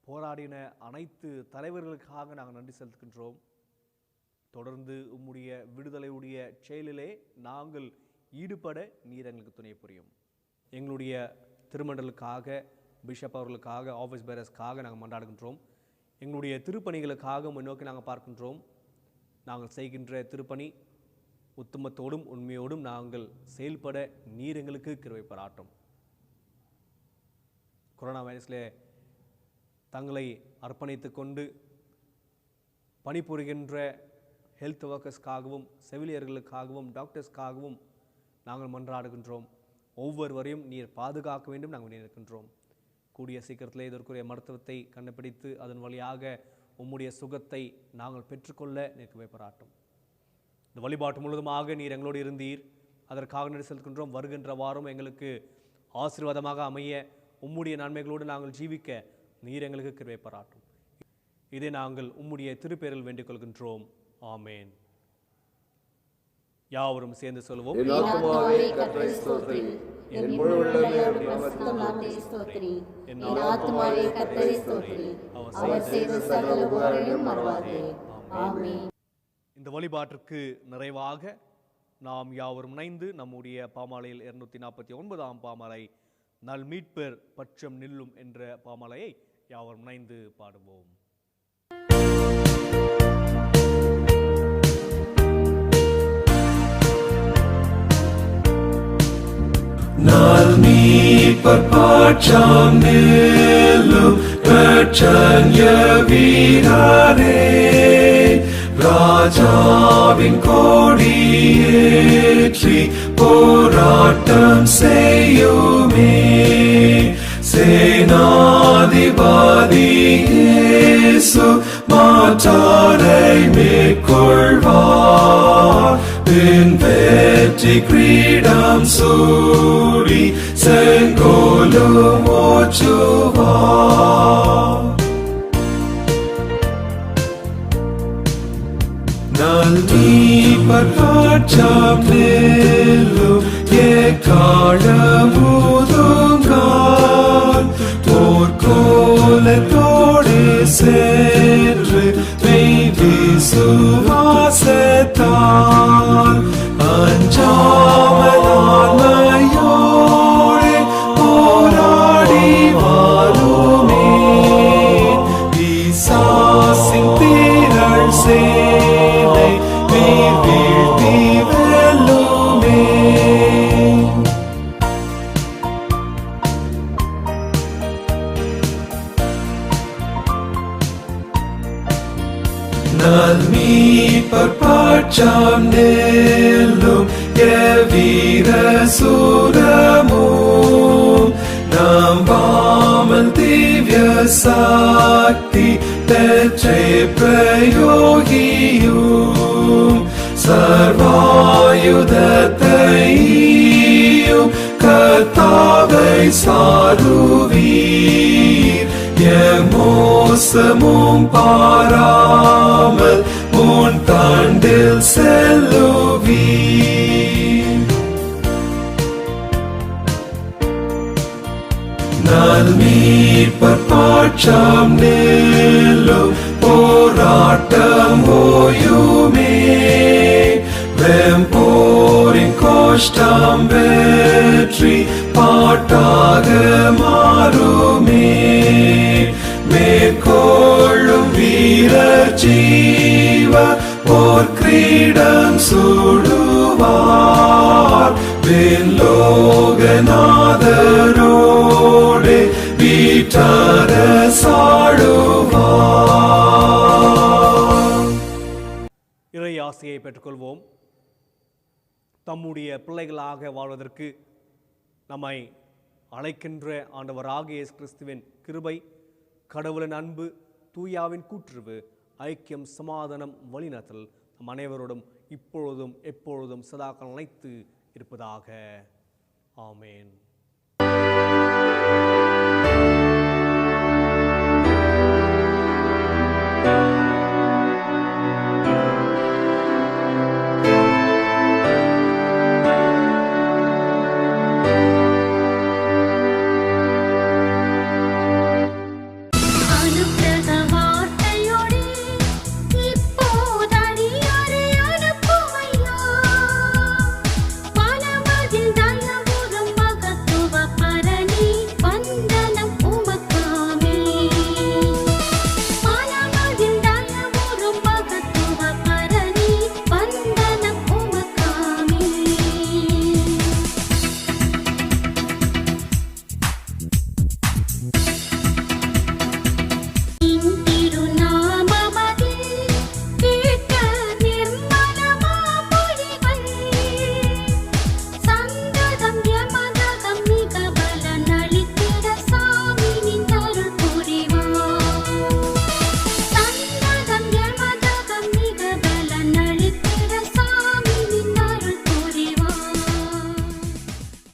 போராடின அனைத்து தலைவர்களுக்காக நாங்கள் நன்றி செலுத்துகின்றோம். தொடர்ந்து உம்முடைய விடுதலையுடைய செயலிலே நாங்கள் ஈடுபட நீர் எங்களுக்கு துணை புரியும். எங்களுடைய திருமண்டலுக்காக, பிஷப் அவர்களுக்காக, ஆஃபீஸ் பேரர்ஸ்க்காக நாங்கள் மன்றாடுகின்றோம். எங்களுடைய திருப்பணிகளுக்காக முன்னோக்கி நாங்கள் பார்க்கின்றோம். நாங்கள் செய்கின்ற திருப்பணி உத்தமத்தோடும் உண்மையோடும் நாங்கள் செயல்பட நீர் எங்களுக்கு கிருபை பாராட்டும். கொரோனா வைரஸில் தங்களை அர்ப்பணித்து கொண்டு பணிபுரிகின்ற ஹெல்த் ஒர்க்கர்ஸ்க்காகவும், செவிலியர்களுக்காகவும், டாக்டர்ஸ்க்காகவும் நாங்கள் மன்றாடுகின்றோம். ஒவ்வொருவரையும் நீர் பாதுகாக்க வேண்டும் நாங்கள் நினைக்கின்றோம். கூடிய சீக்கிரத்திலே இதற்குரிய மருத்துவத்தை கண்டுபிடித்து அதன் வழியாக உம்முடைய சுகத்தை நாங்கள் பெற்றுக்கொள்ள நிற்கவே பாராட்டும். இந்த வழிபாட்டு முழுவதுமாக நீர் எங்களோடு இருந்தீர், அதற்காக நன்றி செலுத்துகின்றோம். வருகின்ற வாரம் எங்களுக்கு ஆசீர்வாதமாக அமைய, உம்முடைய நன்மைகளோடு நாங்கள் ஜீவிக்க நீர் எங்களுக்கு கிருபை பாராட்டும். இதை நாங்கள் உம்முடைய திருப்பேரில் வேண்டிக் கொள்கின்றோம். ஆமேன். யாவரும் சேர்ந்து சொல்வோம். என் ஆத்துமாவே கர்த்தரை ஸ்தோத்திரி, என் முழு உள்ளமே அவருடைய நாமத்தை ஸ்தோத்திரி. என் ஆத்துமாவே கர்த்தரை ஸ்தோத்திரி, அவர் செய்த சகல உபகாரங்களையும் மறவாதே. ஆமென். இந்த வழிபாட்டிற்கு நிறைவாக நாம் யாவரும் இணைந்து நம்முடைய பாமாலையில் 249ஆம் பாமாலை நல் மீட்பர் பட்சம் நில்லும் என்ற பாமாலையை யாவரும் இணைந்து பாடுவோம். நல் மீட்பர் பட்சம் நில்லும் இரட்சண்ய வீரரே, ராஜாவின் கொடியேற்றி போராட்டம் செய்யுமே. சேனாதிபதி இயேசு மாற்றாரை மேற்கொள்வார். பின் வெற்றி கிரீடம் சூடி செங்கோலும் ஓச்சுவார். நல் மீட்பர் பட்சம் நில்லும் எக்காலமுதுங்கால், போர்க்கோலத்தோடு சென்று மெய் விசுவாசத்தால் அஞ்சாமலாமையோடு போராடி வாழுமே. பிசாசின் திரள் சேனை நீர் வீழ்த்தி வெல்லுமே. நல் மீட்பர் பட்சம் நில்லும் எவ்வீர சூரமும், நம்பாமல் திவ்ய சக்தி പെറ്റേ പ്രയോഗിയും സർവായുധത്തെയും കർത്താവൈ സാരുവീർ எமோசமும் பாராமல் உன் தாண்டில் செல்லுவீர். நல்மீட்பர் பாட்சம் நில்லும் போராட்டம் ஓயுமே வெம்போரின் கோஷ்டம் வெற்றி பாட்டாக மாறுமே. மேற்கொள்ளும் வீரர் ஜீவ போர் கிரீடம் சூடுவார் வில்லோகநாதரோடு வீட்டார சாடுவார். இறை ஆசையை பெற்றுக்கொள்வோம். தம்முடைய பிள்ளைகளாக வாழ்வதற்கு நம்மை அழைக்கின்ற ஆண்டவராகிய இயேசு கிறிஸ்துவின் கிருபை, கடவுளின் அன்பு, தூயாவின் கூற்றுவு, ஐக்கியம், சமாதானம், வழிநடத்தல் நம் அனைவரோடும் இப்பொழுதும் எப்பொழுதும் சதாகாலம் நிலைத்து இருப்பதாக. ஆமேன்.